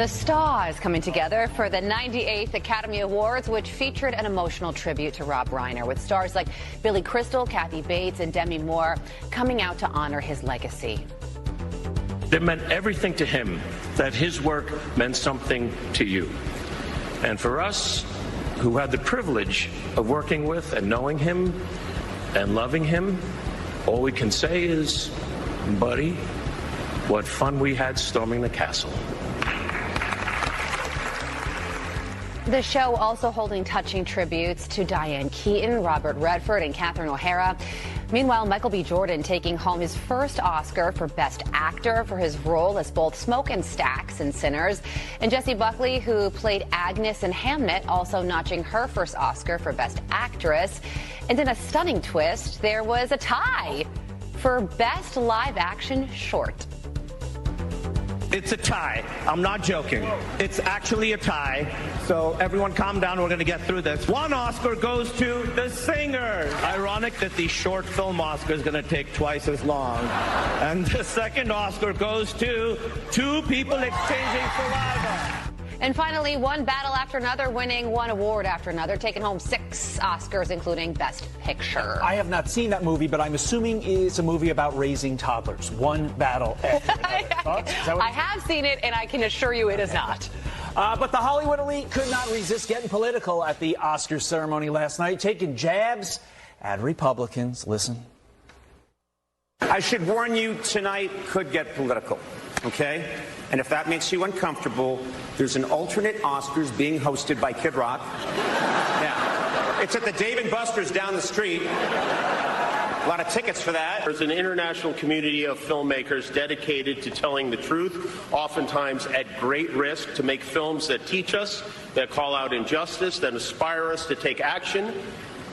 The stars coming together for the 98th Academy Awards, which featured an emotional tribute to Rob Reiner, with stars like Billy Crystal, Kathy Bates, and Demi Moore coming out to honor his legacy. It meant everything to him that his work meant something to you. And for us, who had the privilege of working with and knowing him and loving him, all we can say is, buddy, what fun we had storming the castle. The show also holding touching tributes to Diane Keaton, Robert Redford, and Catherine O'Hara. Meanwhile, Michael B. Jordan taking home his first Oscar for Best Actor for his role as both Smoke and Stacks in Sinners. And Jessie Buckley, who played Agnes in Hamnet, also notching her first Oscar for Best Actress. And in a stunning twist, there was a tie for Best Live Action Short. It's a tie. I'm not joking. It's actually a tie. So everyone calm down. We're going to get through this. One Oscar goes to The Singer. Ironic that the short film Oscar is going to take twice as long. And the second Oscar goes to Two People Exchanging Saliva. And finally, one battle after another, winning one award after another, taking home 6 Oscars, including Best Picture. I have not seen that movie, but I'm assuming it's a movie about raising toddlers. One battle after another. I have seen it, and I can assure you it is not. But the Hollywood elite could not resist getting political at the Oscars ceremony last night, taking jabs at Republicans. Listen. I should warn you, tonight could get political, okay? And if that makes you uncomfortable, there's an alternate Oscars being hosted by Kid Rock. Yeah. It's at the Dave & Buster's down the street. A lot of tickets for that. There's an international community of filmmakers dedicated to telling the truth, oftentimes at great risk, to make films that teach us, that call out injustice, that inspire us to take action.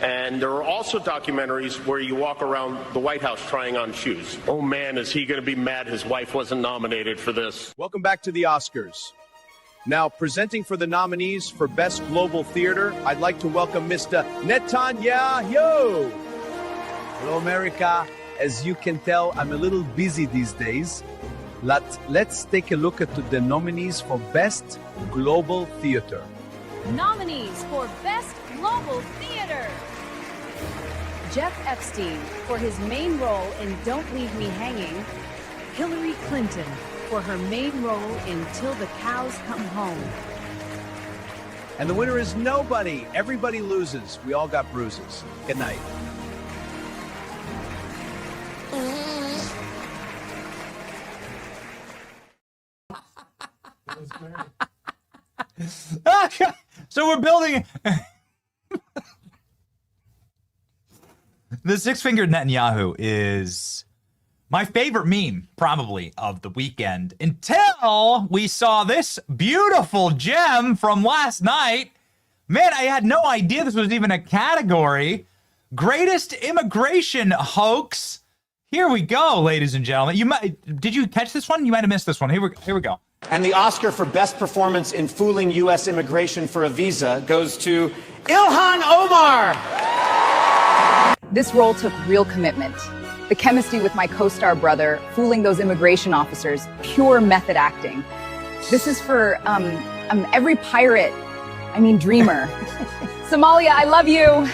And there are also documentaries where you walk around the White House trying on shoes. Oh man, is he going to be mad his wife wasn't nominated for this. Welcome back to the Oscars. Now, presenting for the nominees for Best Global Theater, I'd like to welcome Mr. Netanyahu. Hello, America. As you can tell, I'm a little busy these days. Let's take a look at the nominees for Best Global Theater. Nominees for Best Global Theater. Jeff Epstein for his main role in Don't Leave Me Hanging. Hillary Clinton for her main role in Till the Cows Come Home. And the winner is nobody. Everybody loses. We all got bruises. Good night. So we're building the six-fingered Netanyahu is my favorite meme, probably, of the weekend, until we saw this beautiful gem from last night. Man, I had no idea this was even a category. Greatest immigration hoax. Here we go, ladies and gentlemen. Did you catch this one? You might have missed this one. Here we go. And the Oscar for Best Performance in Fooling U.S. Immigration for a Visa goes to Ilhan Omar. This role took real commitment. The chemistry with my co-star brother, fooling those immigration officers, pure method acting. This is for every pirate, dreamer. Somalia, I love you.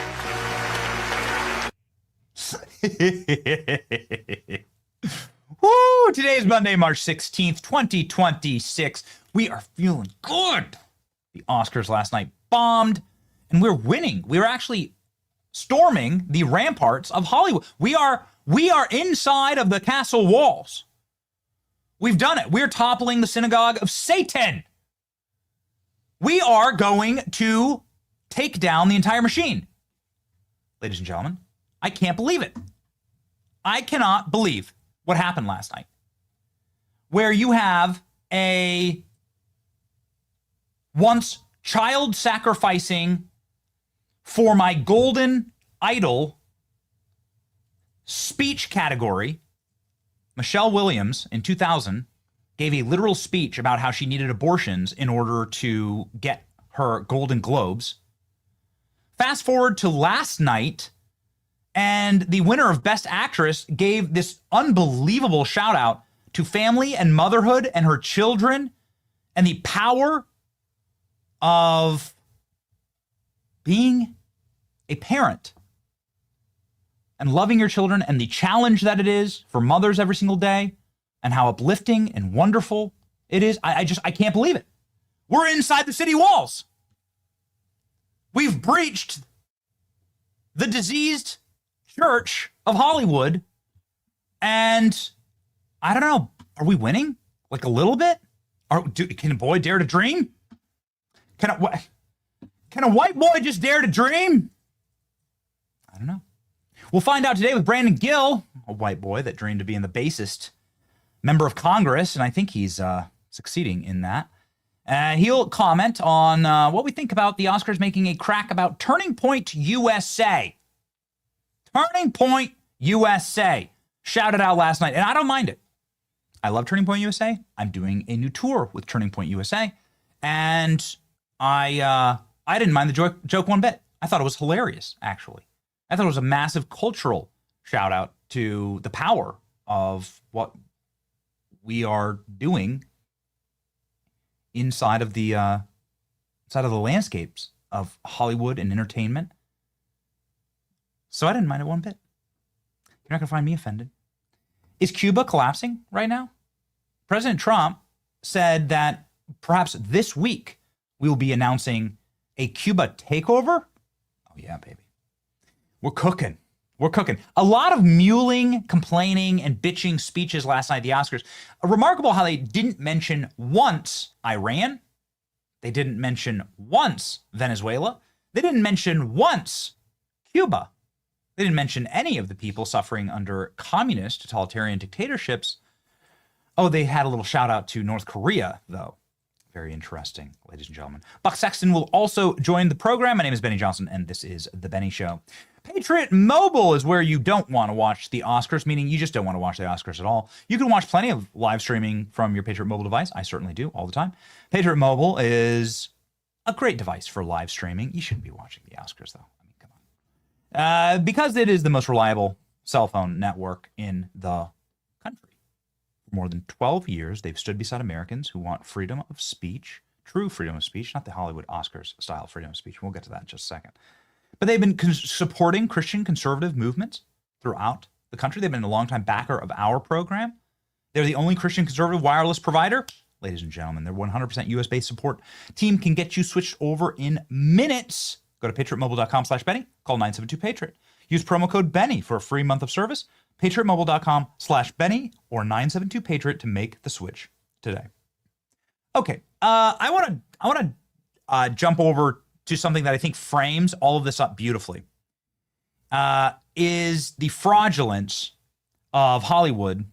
Woo! Today is Monday, March 16th, 2026. We are feeling good. The Oscars last night bombed, and we're winning. We're actually storming the ramparts of Hollywood. We are inside of the castle walls. We've done it. We're toppling the synagogue of Satan. We are going to take down the entire machine. Ladies and gentlemen, I can't believe it. I cannot believe what happened last night, where you have a once child sacrificing for my golden idol speech category. Michelle Williams in 2000 gave a literal speech about how she needed abortions in order to get her Golden Globes. Fast forward to last night, and the winner of Best Actress gave this unbelievable shout out to family and motherhood and her children and the power of being a parent and loving your children and the challenge that it is for mothers every single day and how uplifting and wonderful it is. I can't believe it. We're inside the city walls. We've breached the diseased church of Hollywood. And I don't know, are we winning? Like a little bit? Can a boy dare to dream? Can a white boy just dare to dream? I don't know. We'll find out today with Brandon Gill, a white boy that dreamed of being the basest member of Congress, and I think he's succeeding in that. He'll comment on what we think about the Oscars making a crack about Turning Point USA. Turning Point USA. Shouted out last night, and I don't mind it. I love Turning Point USA. I'm doing a new tour with Turning Point USA, and I didn't mind the joke one bit. I thought it was hilarious, actually. I thought it was a massive cultural shout out to the power of what we are doing inside of the landscapes of Hollywood and entertainment. So I didn't mind it one bit. You're not going to find me offended. Is Cuba collapsing right now? President Trump said that perhaps this week we will be announcing a Cuba takeover. Oh, yeah, baby. We're cooking. We're cooking. A lot of mewling, complaining, and bitching speeches last night at the Oscars. Remarkable how they didn't mention once Iran. They didn't mention once Venezuela. They didn't mention once Cuba. They didn't mention any of the people suffering under communist totalitarian dictatorships. Oh, they had a little shout out to North Korea, though. Very interesting, ladies and gentlemen. Buck Sexton will also join the program. My name is Benny Johnson, and this is The Benny Show. Patriot Mobile is where you don't want to watch the Oscars, meaning you just don't want to watch the Oscars at all. You can watch plenty of live streaming from your Patriot Mobile device. I certainly do all the time. Patriot Mobile is a great device for live streaming. You shouldn't be watching the Oscars, though. I mean, come on. Because it is the most reliable cell phone network in the country. For more than 12 years, they've stood beside Americans who want freedom of speech, true freedom of speech, not the Hollywood Oscars style freedom of speech. We'll get to that in just a second. But they've been supporting Christian conservative movements throughout the country. They've been a longtime backer of our program. They're the only Christian conservative wireless provider. Ladies and gentlemen, their 100% US-based support team can get you switched over in minutes. Go to patriotmobile.com/Benny. Call 972-PATRIOT. Use promo code Benny for a free month of service. patriotmobile.com/Benny or 972-PATRIOT to make the switch today. Okay, I want to jump over to something that I think frames all of this up beautifully, is the fraudulence of Hollywood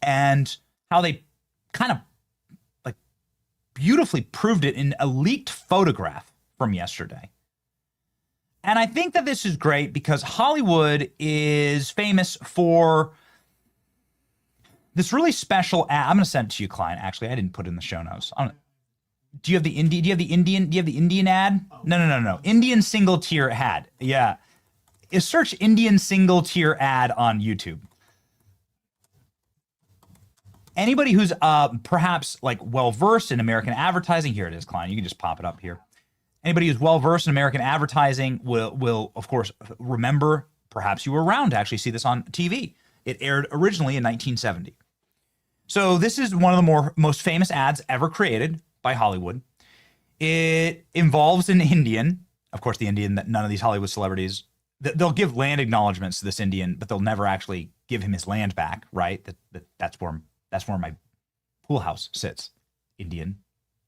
and how they kind of like beautifully proved it in a leaked photograph from yesterday. And I think that this is great because Hollywood is famous for this really special ad. I'm going to send it to you, Klein. Actually, I didn't put it in the show notes. Do you have the Indian ad? No. Indian single tier ad. Yeah. Search Indian single tier ad on YouTube. Anybody who's perhaps like well-versed in American advertising, here it is, Klein. You can just pop it up here. Anybody who's well-versed in American advertising will of course remember, perhaps you were around to actually see this on TV. It aired originally in 1970. So this is one of the most famous ads ever created by Hollywood. It involves an Indian, of course, the Indian that none of these Hollywood celebrities, they'll give land acknowledgments to this Indian, but they'll never actually give him his land back, right? That's where my pool house sits. Indian,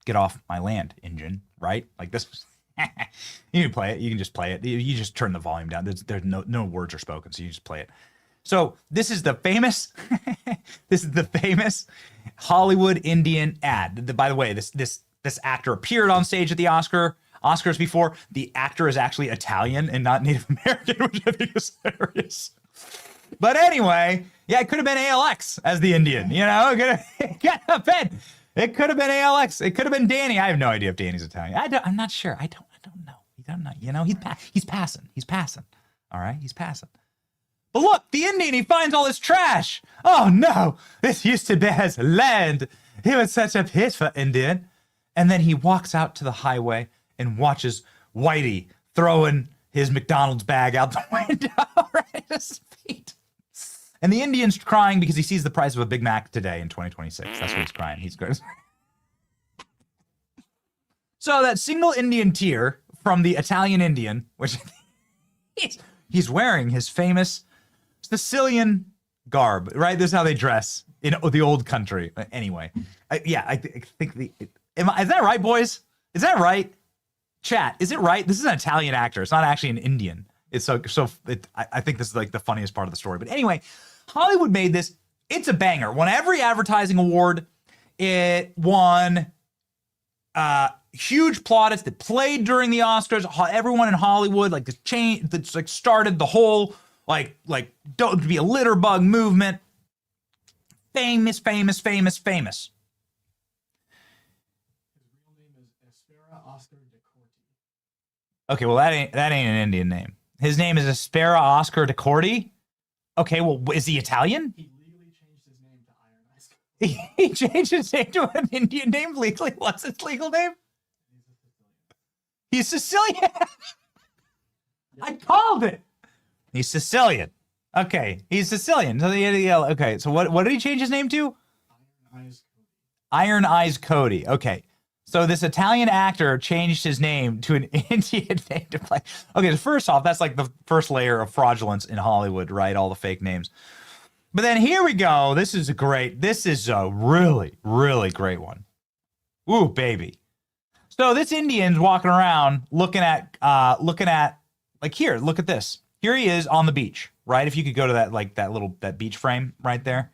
get off my land, Indian, right? Like this. You can play it. You can just play it. You just turn the volume down. There's no words are spoken, so you just play it. So this is the famous, Hollywood Indian ad. By the way, this actor appeared on stage at the Oscars before. The actor is actually Italian and not Native American, which I think is hilarious. But anyway, yeah, it could have been ALX as the Indian. You know, it could have been. It could have been ALX. It could have been Danny. I have no idea if Danny's Italian. I'm not sure. I don't know. You don't know. You know, he's passing. He's passing. All right, he's passing. But look, the Indian, he finds all this trash. Oh no, this used to be his land. He was such a piece for Indian. And then he walks out to the highway and watches Whitey throwing his McDonald's bag out the window right at his feet. And the Indian's crying because he sees the price of a Big Mac today in 2026. That's what he's crying. He's good. So that single Indian tear from the Italian Indian, which he's wearing his famous Sicilian garb, right? This is how they dress in the old country. Anyway, I think is that right, boys? Is that right? Chat, is it right? This is an Italian actor. It's not actually an Indian. It's I think this is like the funniest part of the story. But anyway, Hollywood made this. It's a banger. Won every advertising award. It won huge plaudits that played during the Oscars. Everyone in Hollywood, like this chain that's like started the whole like don't be a litter bug movement. Famous. Okay, well that ain't an Indian name. His name is Aspera Oscar de Corti. Okay, well is he Italian? He legally changed his name to Iron Eyes Cody. He changed his name to an Indian name legally. What's his legal name? He's Sicilian. I called it. He's Sicilian. Okay, he's Sicilian. So okay, so what did he change his name to? Iron Eyes Cody. Okay. So this Italian actor changed his name to an Indian name to play. Okay, so first off, that's like the first layer of fraudulence in Hollywood, right? All the fake names. But then here we go. This is a really, really great one. Ooh, baby. So this Indian's walking around looking at like here, look at this. Here he is on the beach, right? If you could go to that beach frame right there.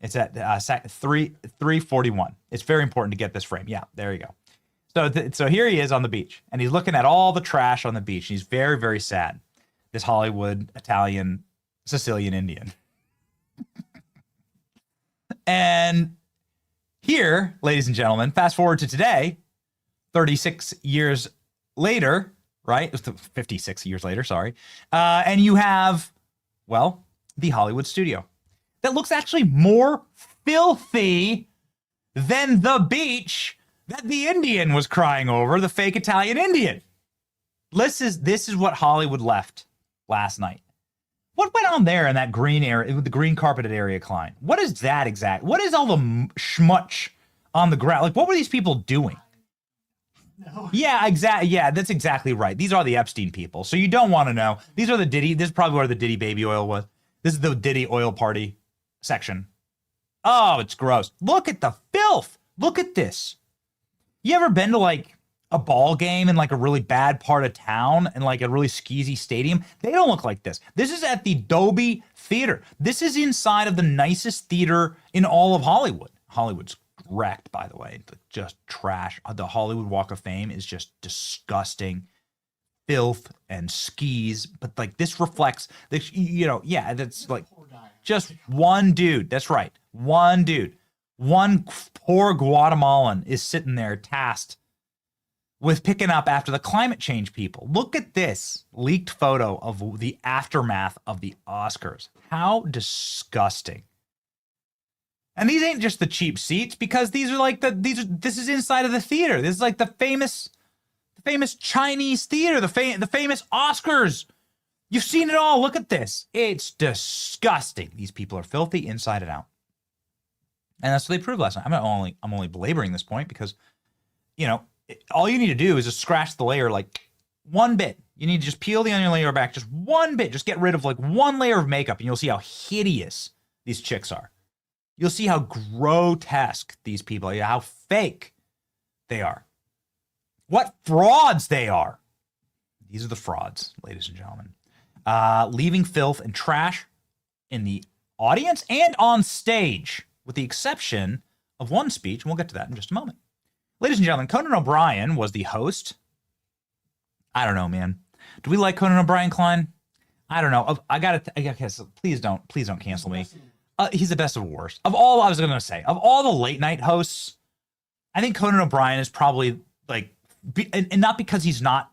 It's at 341. It's very important to get this frame. Yeah, there you go. So here he is on the beach, and he's looking at all the trash on the beach. He's very, very sad. This Hollywood, Italian, Sicilian Indian. And here, ladies and gentlemen, fast forward to today, 36 years later, right? 56 years later, sorry. And you have, well, the Hollywood studio. That looks actually more filthy than the beach that the Indian was crying over, the fake Italian Indian. This is what Hollywood left last night. What went on there in that green area, the green carpeted area, Klein? What is that exact? What is all the schmutz on the ground? Like, what were these people doing? No. Yeah, exactly. Yeah, that's exactly right. These are the Epstein people. So you don't want to know. These are the Diddy. This is probably where the Diddy baby oil was. This is the Diddy oil party section. Oh, it's gross. Look at the filth. Look at this. You ever been to like a ball game in like a really bad part of town and like a really skeezy stadium? They don't look like this. This is at the Dolby Theater. This is inside of the nicest theater in all of Hollywood. Hollywood's wrecked, by the way. Just trash. The Hollywood Walk of Fame is just disgusting. Filth and skis. But like this reflects, that's like just one dude. That's right. One dude. One poor Guatemalan is sitting there tasked with picking up after the climate change people. Look at this leaked photo of the aftermath of the Oscars. How disgusting. And these ain't just the cheap seats, because these are like this is inside of the theater. This is like the famous Chinese theater, the famous Oscars. You've seen it all. Look at this. It's disgusting. These people are filthy inside and out. And that's what they proved last night. I'm only belaboring this point because, all you need to do is just scratch the layer like one bit. You need to just peel the onion layer back just one bit. Just get rid of like one layer of makeup, and you'll see how hideous these chicks are. You'll see how grotesque these people are, how fake they are. What frauds they are. These are the frauds, ladies and gentlemen. Leaving filth and trash in the audience and on stage, with the exception of one speech, and we'll get to that in just a moment. Ladies and gentlemen, Conan O'Brien was the host. I don't know, man. Do we like Conan O'Brien, Klein? I don't know. I guess please don't cancel me. He's the best of worst. Of all, I was going to say, of all the late night hosts, I think Conan O'Brien is probably like, and not because he's not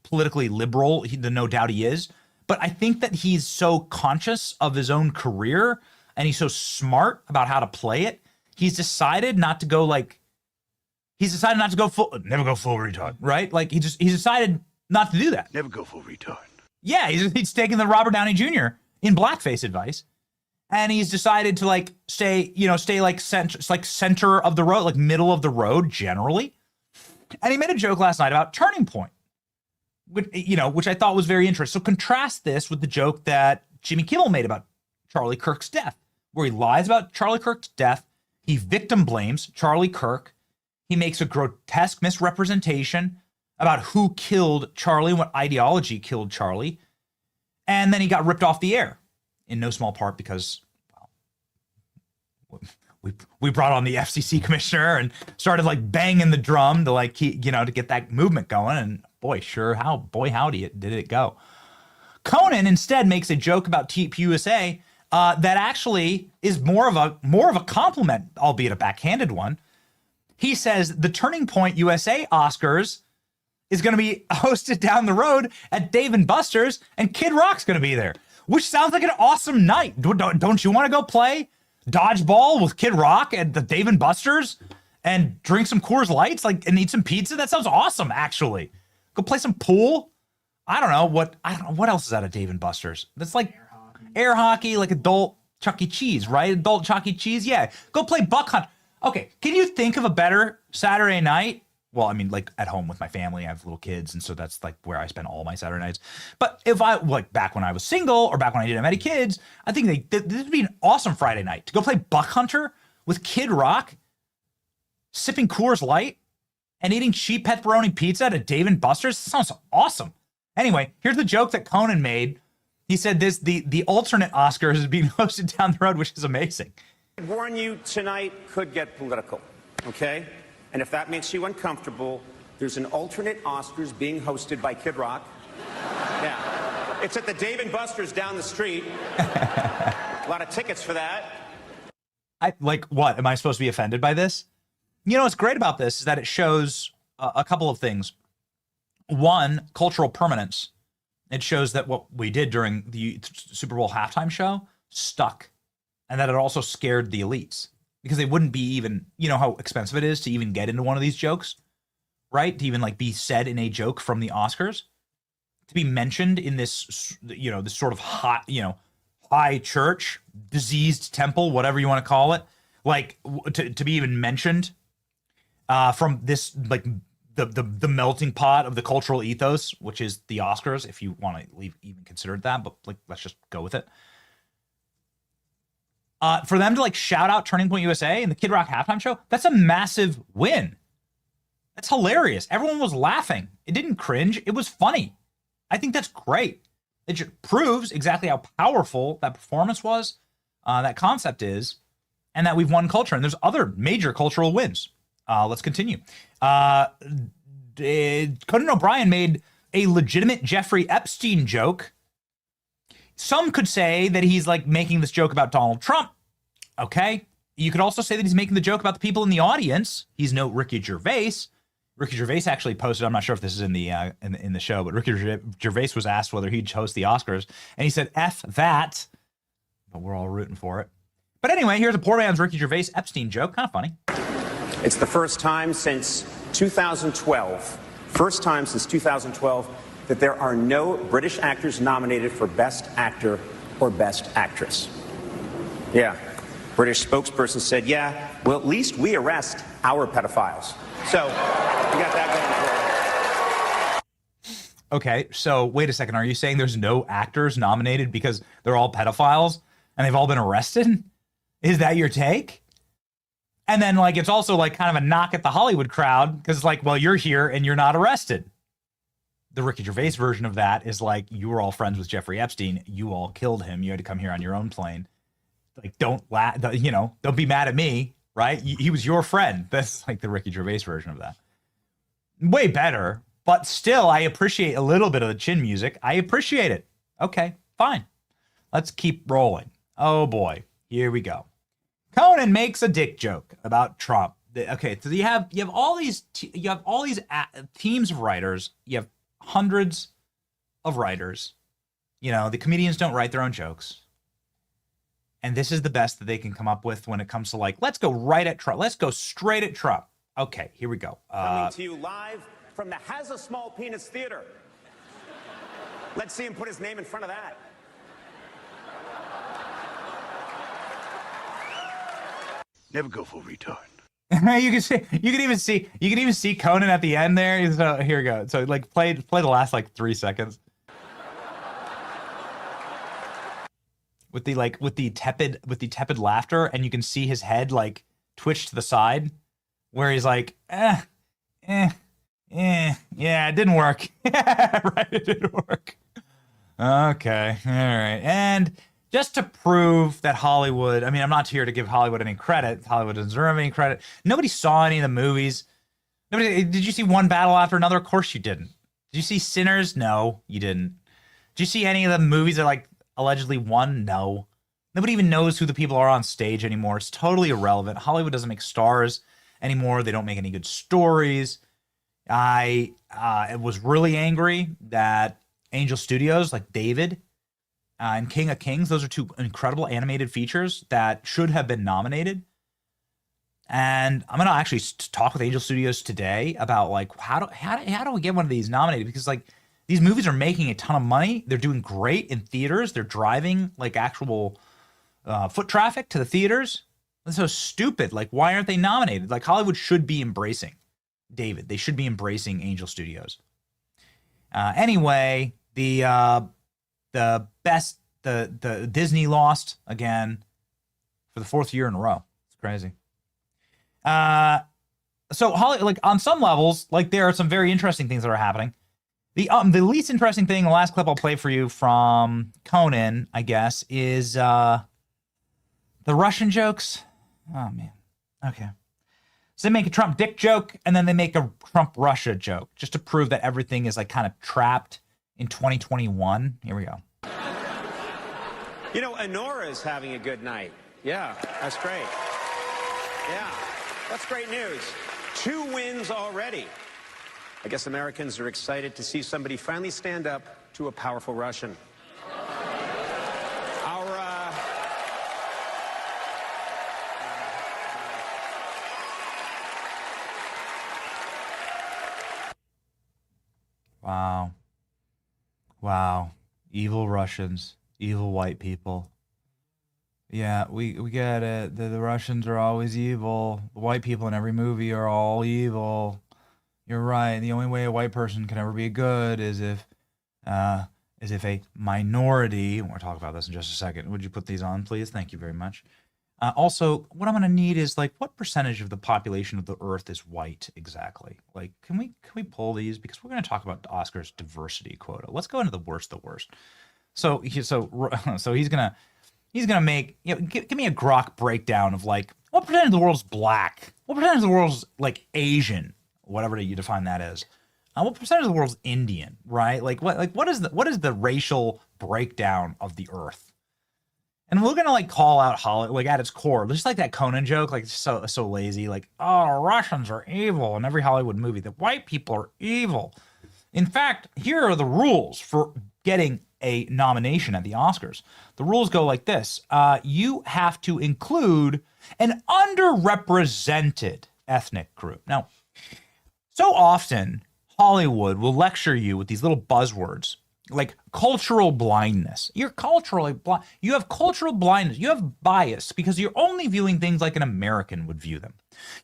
politically liberal, no doubt he is, but I think that he's so conscious of his own career and he's so smart about how to play it. he's decided not to go full, never go full retard, right? Like he's decided not to do that. Never go full retard. Yeah, he's taking the Robert Downey Jr. in blackface advice, and he's decided to like stay like center of the road, like middle of the road generally. And he made a joke last night about Turning Point, which I thought was very interesting. So contrast this with the joke that Jimmy Kimmel made about Charlie Kirk's death, where he lies about Charlie Kirk's death. He victim blames Charlie Kirk. He makes a grotesque misrepresentation about who killed Charlie and what ideology killed Charlie. And then he got ripped off the air, in no small part because, well, we brought on the FCC commissioner and started like banging the drum to like to get that movement going. And boy, howdy, did it go. Conan instead makes a joke about TPUSA that actually is more of a compliment, albeit a backhanded one. He says the Turning Point USA Oscars is going to be hosted down the road at Dave & Buster's, and Kid Rock's going to be there, which sounds like an awesome night. Don't you want to go play dodgeball with Kid Rock at the Dave & Buster's and drink some Coors Lights, and eat some pizza? That sounds awesome, actually. Go play some pool. I don't know what else is at a Dave & Buster's. That's like air hockey, like adult Chuck E. Cheese, right? Adult Chuck E. Cheese, yeah. Go play buck hunt. Okay, can you think of a better Saturday night? Well, I mean, like at home with my family, I have little kids, and so that's like where I spend all my Saturday nights. But if I, like back when I was single or back when I didn't have any kids, I think this would be an awesome Friday night to go play Buck Hunter with Kid Rock, sipping Coors Light, and eating cheap pepperoni pizza at a Dave & Buster's. Sounds awesome. Anyway, here's the joke that Conan made. He said the alternate Oscars is being hosted down the road, which is amazing. I warn you, tonight could get political, okay? And if that makes you uncomfortable, there's an alternate Oscars being hosted by Kid Rock. Yeah. It's at the Dave & Buster's down the street. A lot of tickets for that. What? Am I supposed to be offended by this? What's great about this is that it shows a couple of things. One, cultural permanence. It shows that what we did during the Super Bowl halftime show stuck, and that it also scared the elites because they wouldn't be even, how expensive it is to even get into one of these jokes, right? To even like be said in a joke from the Oscars, to be mentioned in this, this sort of hot, high church, diseased temple, whatever you want to call it, like to be even mentioned from this, like the melting pot of the cultural ethos, which is the Oscars, if you want to even consider it that, but like, let's just go with it. For them to like shout out Turning Point USA and the Kid Rock halftime show, that's a massive win. That's hilarious. Everyone was laughing. It didn't cringe. It was funny. I think that's great. It just proves exactly how powerful that performance was, that concept is, and that we've won culture. And there's other major cultural wins. Let's continue. Conan O'Brien made a legitimate Jeffrey Epstein joke. Some could say that he's like making this joke about Donald Trump. Okay. You could also say that he's making the joke about the people in the audience. He's no Ricky Gervais. Ricky Gervais actually posted, I'm not sure if this is in the show, but Ricky Gervais was asked whether he'd host the Oscars, and he said, F that. But we're all rooting for it. But anyway, here's a poor man's Ricky Gervais Epstein joke. Kind of funny. It's the first time since 2012, that there are no British actors nominated for Best Actor or Best Actress. Yeah. British spokesperson said, yeah, well, at least we arrest our pedophiles. So we got that going for it. Okay, so wait a second. Are you saying there's no actors nominated because they're all pedophiles and they've all been arrested? Is that your take? And then, like, it's also, like, kind of a knock at the Hollywood crowd because it's like, well, you're here and you're not arrested. The Ricky Gervais version of that is like, you were all friends with Jeffrey Epstein. You all killed him. You had to come here on your own plane. Like, don't be mad at me, right? He was your friend. That's like the Ricky Gervais version of that. Way better, but still, I appreciate a little bit of the chin music. I appreciate it. Okay, fine. Let's keep rolling. Oh boy, here we go. Conan makes a dick joke about Trump. Okay, so you have all these teams of writers. You have hundreds of writers. The comedians don't write their own jokes. And this is the best that they can come up with when it comes to like, let's go right at Trump. Let's go straight at Trump. Okay, here we go. Coming to you live from the Has a Small Penis Theater. Let's see him put his name in front of that. Never go full retard. you can even see Conan at the end there. So here we go. So like play the last like 3 seconds. With the tepid laughter, and you can see his head like twitch to the side, where he's like, yeah, it didn't work. Right, it didn't work. Okay, all right. And just to prove that Hollywood, I mean, I'm not here to give Hollywood any credit. Hollywood doesn't deserve any credit. Nobody saw any of the movies. Did you see one battle after another? Of course you didn't. Did you see Sinners? No, you didn't. Did you see any of the movies that like allegedly won? No. Nobody even knows who the people are on stage anymore. It's totally irrelevant. Hollywood doesn't make stars anymore. They don't make any good stories. I was really angry that Angel Studios, like David and King of Kings, those are two incredible animated features that should have been nominated. And I'm gonna actually talk with Angel Studios today about like how do we get one of these nominated, because like these movies are making a ton of money. They're doing great in theaters. They're driving like actual foot traffic to the theaters. That's so stupid. Like, why aren't they nominated? Like, Hollywood should be embracing David. They should be embracing Angel Studios. Anyway, the Disney lost again for the 4th year in a row. It's crazy. So like on some levels, like there are some very interesting things that are happening. The least interesting thing, the last clip I'll play for you from Conan, I guess, is the Russian jokes. Oh man. Okay. So they make a Trump dick joke, and then they make a Trump Russia joke, just to prove that everything is like kind of trapped in 2021. Here we go. You know, Honora's having a good night. Yeah, that's great. Yeah, that's great news. 2 wins already. I guess Americans are excited to see somebody finally stand up to a powerful Russian. Wow. Wow. Evil Russians. Evil white people. Yeah, we get it. The Russians are always evil. The white people in every movie are all evil. You're right. The only way a white person can ever be good is if a minority, we'll talk about this in just a second. Would you put these on, please? Thank you very much. Also, what I'm going to need is like, what percentage of the population of the Earth is white exactly? Like, can we pull these, because we're going to talk about Oscar's diversity quota. Let's go into the worst. So he's gonna make, you know, give me a grok breakdown of like, what percentage of the world's black? What percentage of the world's like Asian? Whatever you define that as. What percentage of the world's Indian, right? What is the racial breakdown of the Earth? And we're gonna like call out Hollywood, like at its core, just like that Conan joke, like so lazy, like, oh, Russians are evil in every Hollywood movie. The white people are evil. In fact, here are the rules for getting a nomination at the Oscars. The rules go like this: you have to include an underrepresented ethnic group. Now, so often Hollywood will lecture you with these little buzzwords like cultural blindness. You're culturally blind. You have cultural blindness. You have bias because you're only viewing things like an American would view them.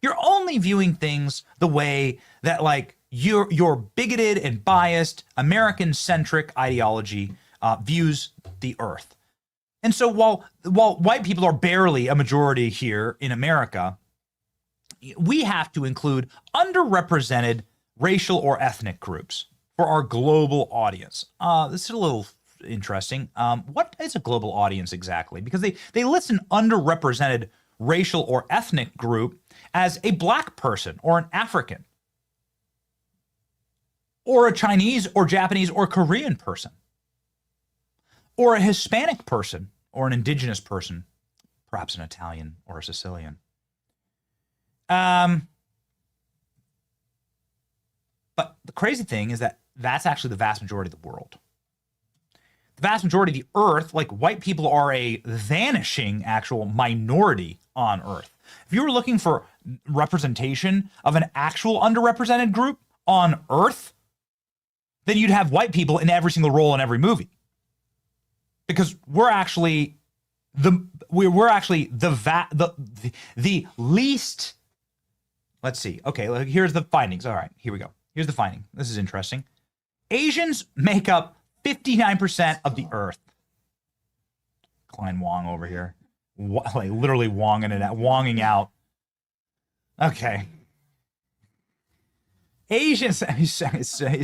You're only viewing things the way that like your bigoted and biased American-centric ideology views the Earth. And so while white people are barely a majority here in America, we have to include underrepresented racial or ethnic groups for our global audience. This is a little interesting. What is a global audience exactly? Because they list an underrepresented racial or ethnic group as a black person or an African or a Chinese or Japanese or Korean person or a Hispanic person or an indigenous person, perhaps an Italian or a Sicilian. But the crazy thing is that that's actually the vast majority of the world. The vast majority of the earth, like white people are a vanishing actual minority on earth. If you were looking for representation of an actual underrepresented group on earth, then you'd have white people in every single role in every movie. Because we're actually the least. Let's see. Okay, here's the findings. All right, here we go. Here's the finding. This is interesting. Asians make up 59% of the earth. Klein Wong over here. Like literally wonging out. Okay. Asians,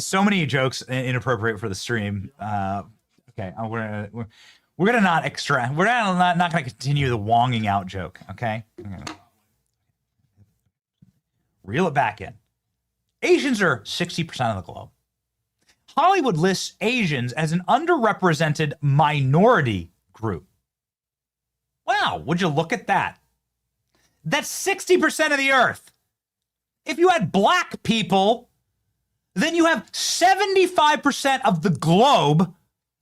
so many jokes inappropriate for the stream. Okay, we're gonna not gonna continue the wonging out joke. Okay, I'm gonna reel it back in. Asians are 60% of the globe. Hollywood lists Asians as an underrepresented minority group. Wow, would you look at that? That's 60% of the earth. If you had black people, then you have 75% of the globe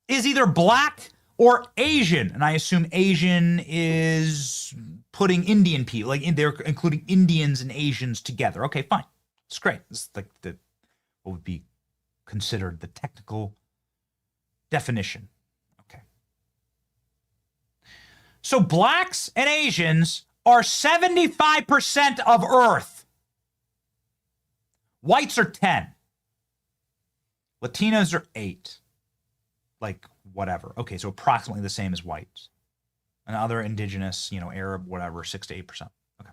is either black or Asian. And I assume Asian is putting Indian people, like they're including Indians and Asians together. Okay, fine. It's great. This is like what would be considered the technical definition. Okay. So blacks and Asians are 75% of Earth. Whites are 10. Latinos are 8. Like, whatever. Okay, so approximately the same as whites. And other indigenous, Arab, whatever, 6 to 8%. Okay.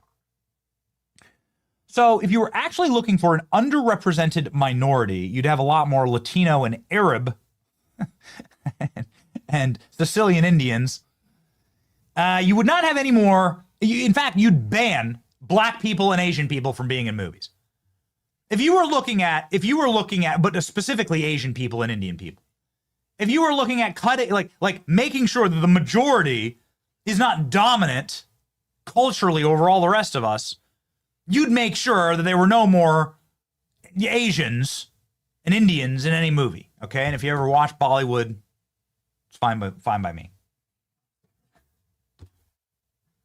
So if you were actually looking for an underrepresented minority, you'd have a lot more Latino and Arab and Sicilian Indians. You would not have any more. In fact, you'd ban black people and Asian people from being in movies. If you were looking at, but specifically Asian people and Indian people, if you were looking at cutting, like making sure that the majority is not dominant culturally over all the rest of us, you'd make sure that there were no more Asians and Indians in any movie. Okay, and if you ever watch Bollywood, it's fine by me.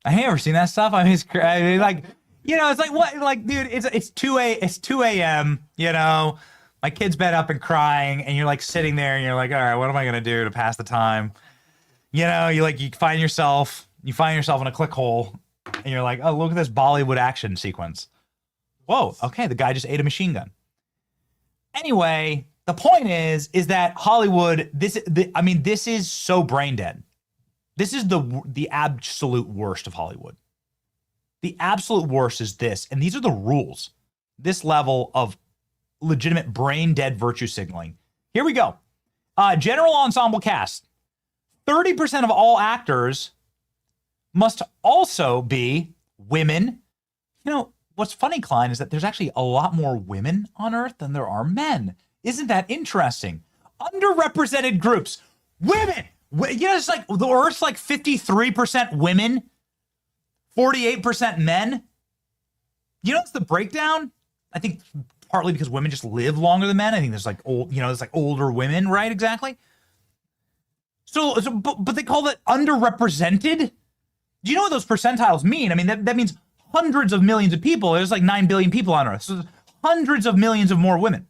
I ain't ever seen that stuff. I mean, it's like, it's like what, like, dude, it's 2 a.m. My kid's bed up and crying, and you're like sitting there, and you're like, all right, what am I gonna do to pass the time? You find yourself in a click hole, and you're like, oh, look at this Bollywood action sequence. Whoa, okay, the guy just ate a machine gun. Anyway, the point is that Hollywood, this is so brain dead. This is the absolute worst of Hollywood. The absolute worst is this, and these are the rules. This level of legitimate brain dead virtue signaling. Here we go. General ensemble cast. 30% of all actors must also be women. What's funny, Klein, is that there's actually a lot more women on Earth than there are men. Isn't that interesting? Underrepresented groups. Women. It's like the Earth's like 53% women, 48% men. It's the breakdown? I think partly because women just live longer than men. I think there's like there's like older women, right? Exactly. But they call it underrepresented. Do you know what those percentiles mean? I mean, that means hundreds of millions of people. There's like 9 billion people on Earth. So there's hundreds of millions of more women.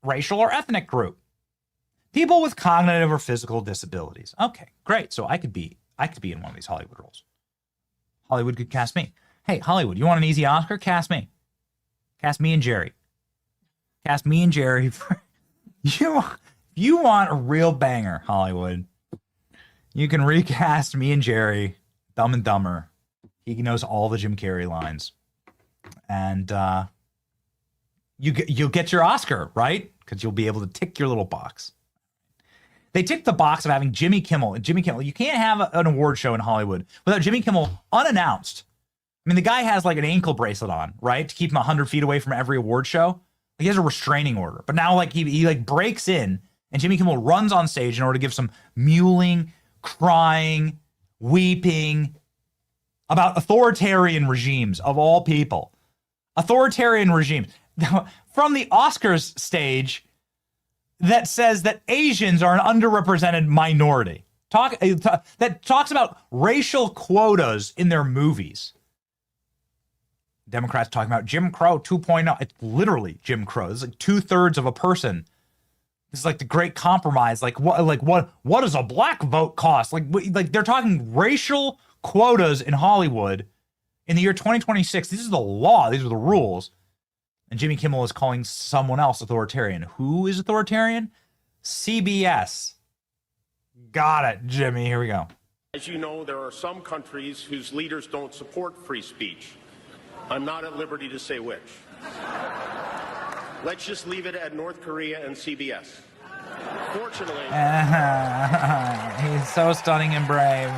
Racial or ethnic group. People with cognitive or physical disabilities. Okay, great. So I could be in one of these Hollywood roles. Hollywood could cast me. Hey, Hollywood, you want an easy Oscar? Cast me. Cast me and Jerry. Cast me and Jerry. You want a real banger, Hollywood. You can recast me and Jerry, Dumb and Dumber. He knows all the Jim Carrey lines. And you'll get your Oscar, right? Because you'll be able to tick your little box. They ticked the box of having Jimmy Kimmel. Jimmy Kimmel, you can't have an award show in Hollywood without Jimmy Kimmel unannounced. I mean, the guy has like an ankle bracelet on, right? To keep him 100 feet away from every award show. He has a restraining order. But now like he like breaks in, and Jimmy Kimmel runs on stage in order to give some mewling, crying, weeping about authoritarian regimes of all people. Authoritarian regimes. From the Oscars stage, that says that Asians are an underrepresented minority. That talks about racial quotas in their movies. Democrats talking about Jim Crow 2.0. It's literally Jim Crow. It's like 2/3 of a person. This is like the great compromise. Like what does a black vote cost? Like they're talking racial quotas in Hollywood in the year 2026. This is the law. These are the rules. And Jimmy Kimmel is calling someone else authoritarian. Who is authoritarian? CBS. Got it, Jimmy. Here we go. As you know, there are some countries whose leaders don't support free speech. I'm not at liberty to say which. Let's just leave it at North Korea and CBS. Fortunately, he's so stunning and brave.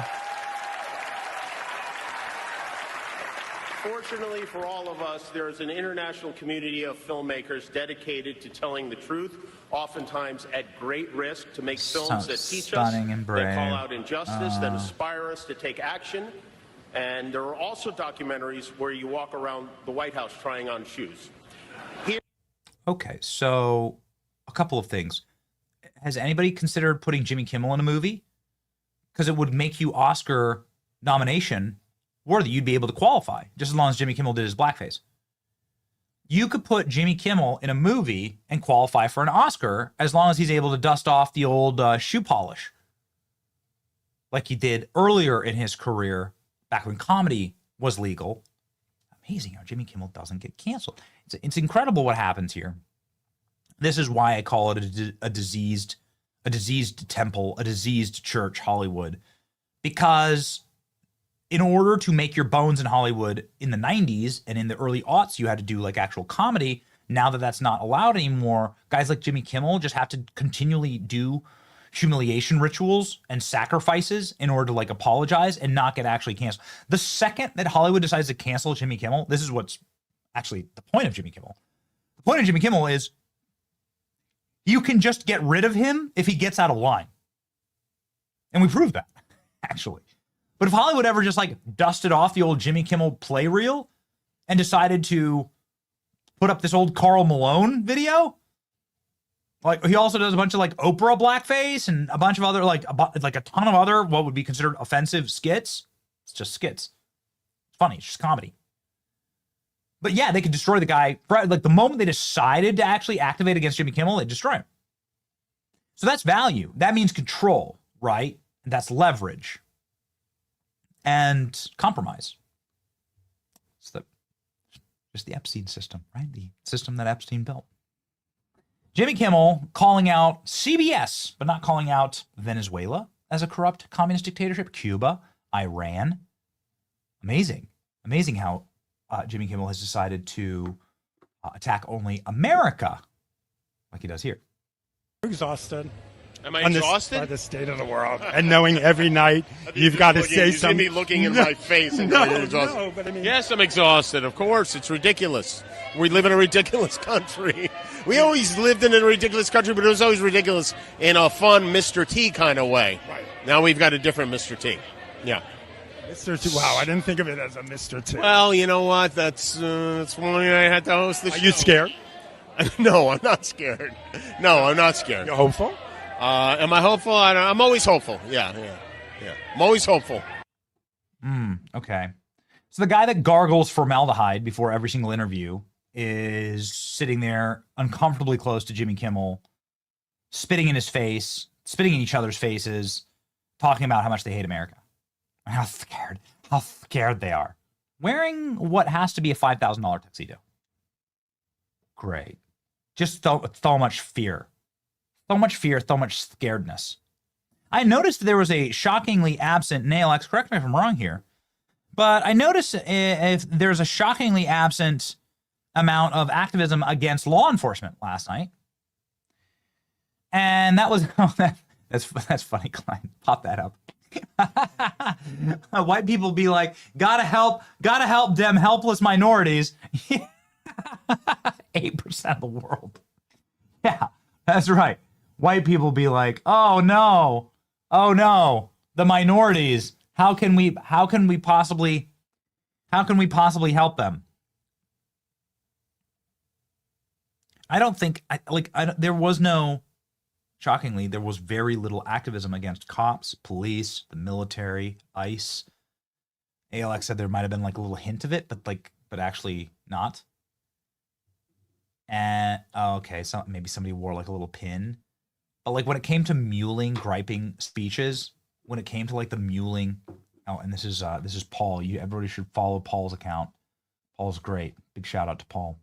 Fortunately for all of us, there is an international community of filmmakers dedicated to telling the truth, oftentimes at great risk, to make films that teach us, that call out injustice, that inspire us to take action. And there are also documentaries where you walk around the White House trying on shoes. Okay, so a couple of things. Has anybody considered putting Jimmy Kimmel in a movie? Because it would make you Oscar nomination worthy. You'd be able to qualify, just as long as Jimmy Kimmel did his blackface. You could put Jimmy Kimmel in a movie and qualify for an Oscar as long as he's able to dust off the old shoe polish, like he did earlier in his career, back when comedy was legal. Amazing how Jimmy Kimmel doesn't get canceled. It's incredible what happens here. This is why I call it a diseased temple, a diseased church, Hollywood. Because in order to make your bones in Hollywood in the 90s and in the early aughts, you had to do like actual comedy. Now that that's not allowed anymore, guys like Jimmy Kimmel just have to continually do humiliation rituals and sacrifices in order to like apologize and not get actually canceled. The second that Hollywood decides to cancel Jimmy Kimmel, this is what's actually the point of Jimmy Kimmel. The point of Jimmy Kimmel is you can just get rid of him if he gets out of line. And we proved that, actually. But if Hollywood ever just like dusted off the old Jimmy Kimmel play reel and decided to put up this old Karl Malone video, like he also does a bunch of like Oprah blackface and a bunch of other like a ton of other what would be considered offensive skits. It's just skits. It's funny. It's just comedy. But yeah, they could destroy the guy. Like the moment they decided to actually activate against Jimmy Kimmel, they destroy him. So that's value. That means control, right? And that's leverage and compromise. It's just the Epstein system, right? The system that Epstein built. Jimmy Kimmel calling out CBS, but not calling out Venezuela as a corrupt communist dictatorship, Cuba, Iran. Amazing. Amazing how Jimmy Kimmel has decided to attack only America like he does here. Exhausted. Am I exhausted? By the state of the world. And knowing every night you've got to say something. You see me looking in my face and you're exhausted. No, but I mean, yes, I'm exhausted. Of course, it's ridiculous. We live in a ridiculous country. We always lived in a ridiculous country, but it was always ridiculous in a fun Mr. T kind of way. Right. Now we've got a different Mr. T. Yeah. Mr. T. Wow, I didn't think of it as a Mr. T. Well, you know what? That's why I had to host the show. Are you scared? No, I'm not scared. No, I'm not scared. You're hopeful? Am I hopeful? I'm always hopeful. Yeah. I'm always hopeful. Okay. So the guy that gargles formaldehyde before every single interview is sitting there uncomfortably close to Jimmy Kimmel, spitting in his face, spitting in each other's faces, talking about how much they hate America. And how scared they are. Wearing what has to be a $5,000 tuxedo. Great. Just so much fear. So much fear, so much scaredness. I noticed there was a shockingly absent, Nail-X, correct me if I'm wrong here, but I noticed if there's a shockingly absent amount of activism against law enforcement last night. And that was, that's funny, Klein. Pop that up. White people be like, gotta help them helpless minorities. 8% of the world. Yeah, that's right. White people be like, oh no, the minorities. How can we possibly help them? I don't think there was no shockingly, there was very little activism against cops, police, the military, ICE. ALX said there might have been like a little hint of it, but actually not. And okay, so maybe somebody wore like a little pin. But like when it came to mewling, griping speeches, when it came to like the mewling, and this is Paul. Everybody should follow Paul's account. Paul's great. Big shout out to Paul.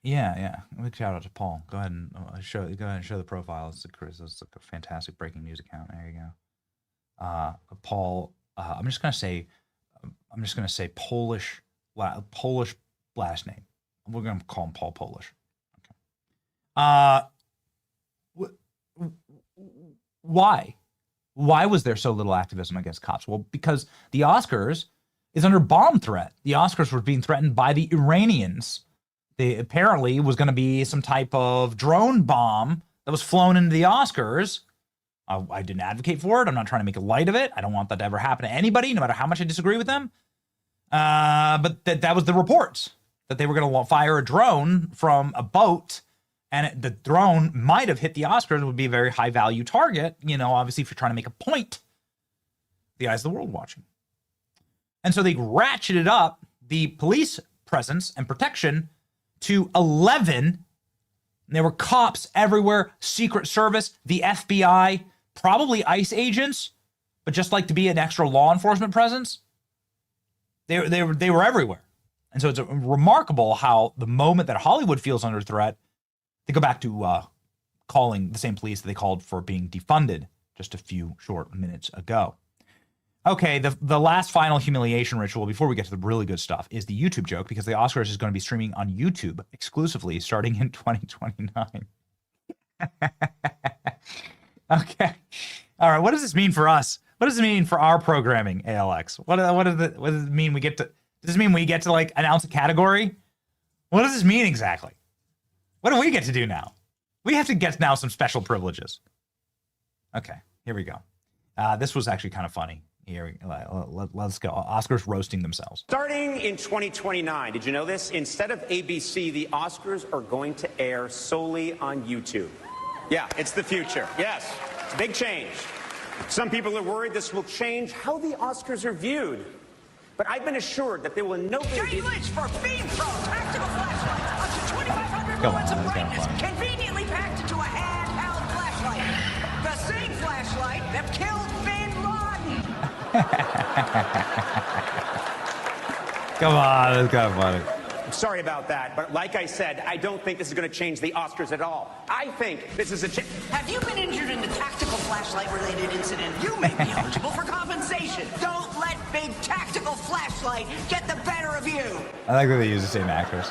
Yeah. Big shout out to Paul. Go ahead and show the profile. It's like a fantastic breaking news account. There you go. Paul. I'm just gonna say Polish last name. We're gonna call him Paul Polish. Okay. Why? Why was there so little activism against cops? Well, because the Oscars is under bomb threat. The Oscars were being threatened by the Iranians. They apparently was going to be some type of drone bomb that was flown into the Oscars. I didn't advocate for it. I'm not trying to make a light of it. I don't want that to ever happen to anybody, no matter how much I disagree with them. But that was the reports, that they were going to fire a drone from a boat, and the drone might have hit the Oscars. It would be a very high-value target, obviously, if you're trying to make a point. The eyes of the world watching. And so they ratcheted up the police presence and protection to 11. There were cops everywhere, Secret Service, the FBI, probably ICE agents, but just like to be an extra law enforcement presence. They were everywhere. And so it's remarkable how the moment that Hollywood feels under threat, they go back to calling the same police that they called for being defunded just a few short minutes ago. Okay, the last final humiliation ritual before we get to the really good stuff is the YouTube joke, because the Oscars is going to be streaming on YouTube exclusively starting in 2029. Okay. All right, what does this mean for us? What does it mean for our programming, ALX? What does it mean does this mean we get to like announce a category? What does this mean exactly? What do we get to do now? We have to get now some special privileges. Okay, here we go. This was actually kind of funny. Here, let's go. Oscars roasting themselves. Starting in 2029, did you know this? Instead of ABC, the Oscars are going to air solely on YouTube. Yeah, it's the future. Yes, it's a big change. Some people are worried this will change how the Oscars are viewed. But I've been assured that there will no Jay Lynch for Beam Pro tactical flashlight. Up to 2,500 lumens of brightness, conveniently packed into a handheld flashlight. The same flashlight that killed Bin Laden. Come on, that's kind of funny. Sorry about that, but like I said, I don't think this is going to change the Oscars at all. I think this is a Have you been injured in a tactical flashlight-related incident? You may be eligible for compensation. Don't let big tactical flashlight get the better of you. I like that they use the same actors.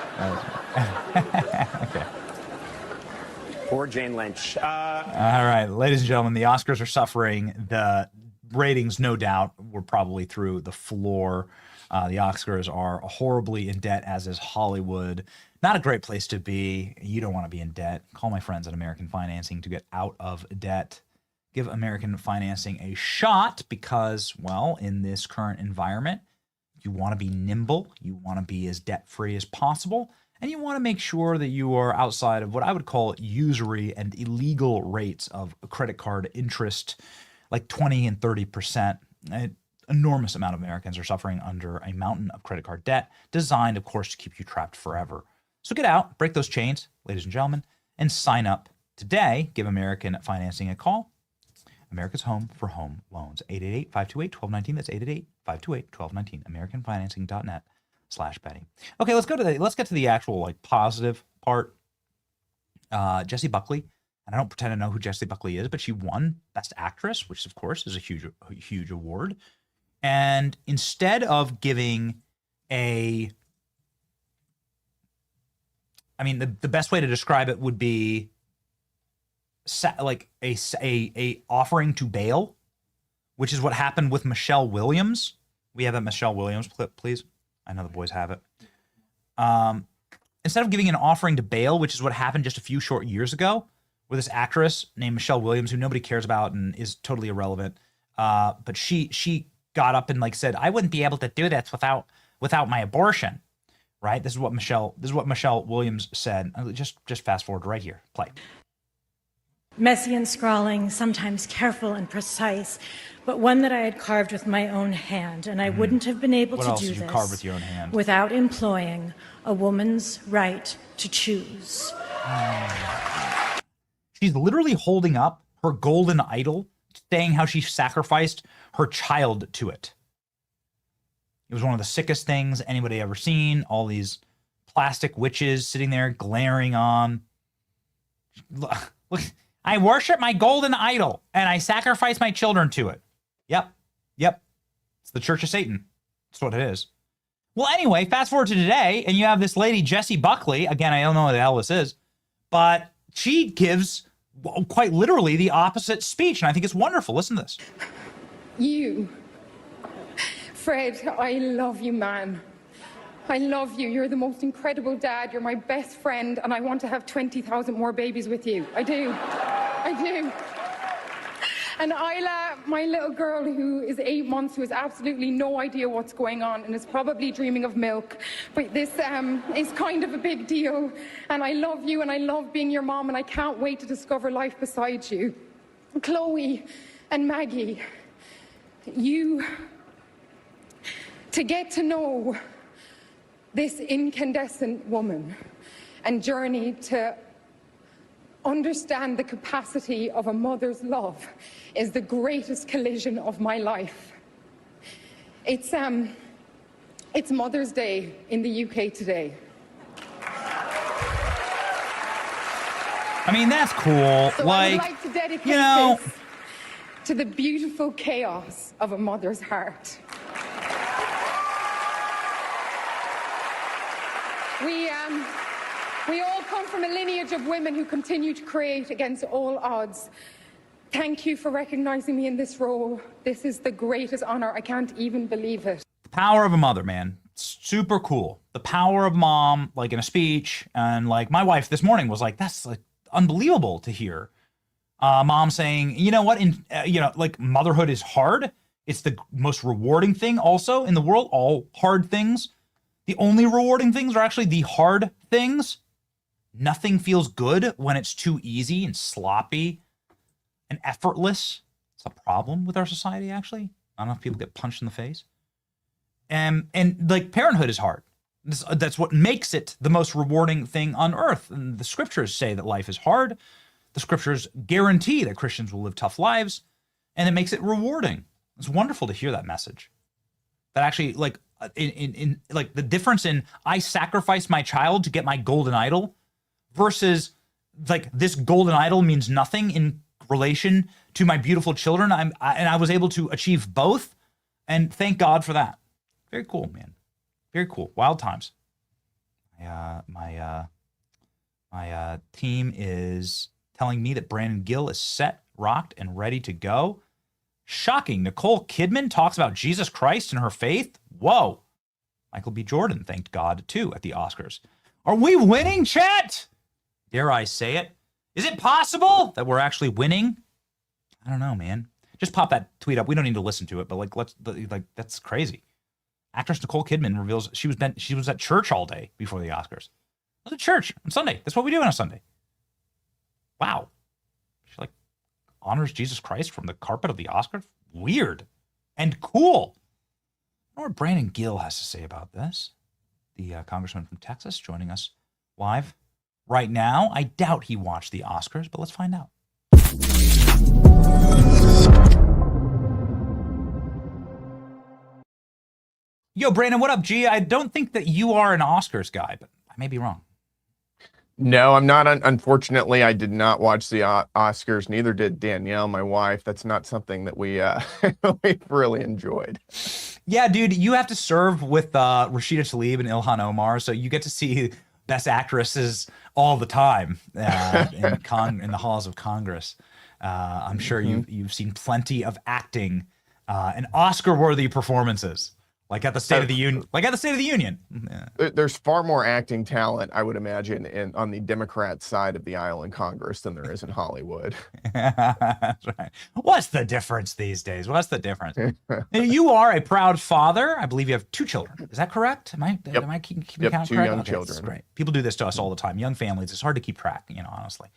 Okay. Poor Jane Lynch. All right, ladies and gentlemen, the Oscars are suffering. The ratings, no doubt, were probably through the floor. The Oscars are horribly in debt, as is Hollywood. Not a great place to be. You don't want to be in debt. Call my friends at American Financing to get out of debt. Give American Financing a shot because, well, in this current environment, you want to be nimble. You want to be as debt-free as possible. And you want to make sure that you are outside of what I would call usury and illegal rates of credit card interest, like 20 and 30%. Enormous amount of Americans are suffering under a mountain of credit card debt, designed, of course, to keep you trapped forever. So get out, break those chains, ladies and gentlemen, and sign up today. Give American Financing a call. America's home for home loans. 888-528-1219. That's 888-528-1219. AmericanFinancing.net/Betty. Okay, let's get to the actual like positive part. Jessie Buckley. And I don't pretend to know who Jessie Buckley is, but she won Best Actress, which of course is a huge award. And instead of giving the best way to describe it would be like a offering to bail, which is what happened with Michelle Williams. We have that Michelle Williams clip, please. I know the boys have it. Instead of giving an offering to bail, which is what happened just a few short years ago, with this actress named Michelle Williams, who nobody cares about and is totally irrelevant. But she got up and like said, I wouldn't be able to do this without my abortion. Right? This is what Michelle Williams said. Just fast forward right here. Play. Messy and scrawling, sometimes careful and precise, but one that I had carved with my own hand, and I wouldn't have been able What to else do did you this carve with your own hand? without employing a woman's right to choose. She's literally holding up her golden idol, saying how she sacrificed her child to it. It was one of the sickest things anybody ever seen. All these plastic witches sitting there glaring on. Look, I worship my golden idol and I sacrifice my children to it. Yep. It's the Church of Satan. That's what it is. Well, anyway, fast forward to today, and you have this lady, Jessie Buckley. Again, I don't know what the hell this is, but she gives quite literally the opposite speech, and I think it's wonderful. Listen to this. You, Fred, I love you, man. I love you. You're the most incredible dad. You're my best friend, and I want to have 20,000 more babies with you. I do. And Isla, my little girl who is 8 months, who has absolutely no idea what's going on and is probably dreaming of milk. But this is kind of a big deal. And I love you and I love being your mom and I can't wait to discover life beside you. Chloe and Maggie, to get to know this incandescent woman and journey to understand the capacity of a mother's love is the greatest collision of my life. It's Mother's Day in the UK today. I mean, that's cool. So I would like to dedicate this to the beautiful chaos of a mother's heart. We all come from a lineage of women who continue to create against all odds. Thank you for recognizing me in this role. This is the greatest honor. I can't even believe it. The power of a mother, man. Super cool. The power of mom, like in a speech. And like my wife this morning was like, that's like unbelievable to hear. Mom saying, you know what, like motherhood is hard. It's the most rewarding thing also in the world. All hard things. The only rewarding things are actually the hard things. Nothing feels good when it's too easy and sloppy and effortless. It's a problem with our society, actually. I don't know if people get punched in the face. And like parenthood is hard. That's what makes it the most rewarding thing on earth. And the scriptures say that life is hard. The scriptures guarantee that Christians will live tough lives, and it makes it rewarding. It's wonderful to hear that message. That actually, like, in like the difference in I sacrifice my child to get my golden idol versus like this golden idol means nothing in relation to my beautiful children. And I was able to achieve both, and thank God for that. Very cool, man. Very cool. Wild times. My team is telling me that Brandon Gill is set, rocked, and ready to go. Shocking. Nicole Kidman talks about Jesus Christ and her faith. Whoa. Michael B. Jordan thanked God, too, at the Oscars. Are we winning, chat? Dare I say it? Is it possible that we're actually winning? I don't know, man. Just pop that tweet up. We don't need to listen to it, but that's crazy. Actress Nicole Kidman reveals she was at church all day before the Oscars. I was at church on Sunday. That's what we do on a Sunday. Wow. She like honors Jesus Christ from the carpet of the Oscars? Weird and cool. I wonder what Brandon Gill has to say about this. The congressman from Texas joining us live right now. I doubt he watched the Oscars, but let's find out. Yo, Brandon, what up, G? I don't think that you are an Oscars guy, but I may be wrong. No, I'm not. Unfortunately, I did not watch the Oscars. Neither did Danielle, my wife. That's not something that we we've really enjoyed. Yeah, dude, you have to serve with Rashida Tlaib and Ilhan Omar, so you get to see best actresses all the time in the halls of Congress. I'm sure you've seen plenty of acting and Oscar-worthy performances. Like at the State of the Union. Yeah. There's far more acting talent, I would imagine, on the Democrat side of the aisle in Congress than there is in Hollywood. That's right. What's the difference these days? What's the difference? You are a proud father. I believe you have 2 children. Is that correct? Am I keeping count 2 correct? young Okay, children. this is great. People do this to us all the time. Young families. It's hard to keep track, honestly.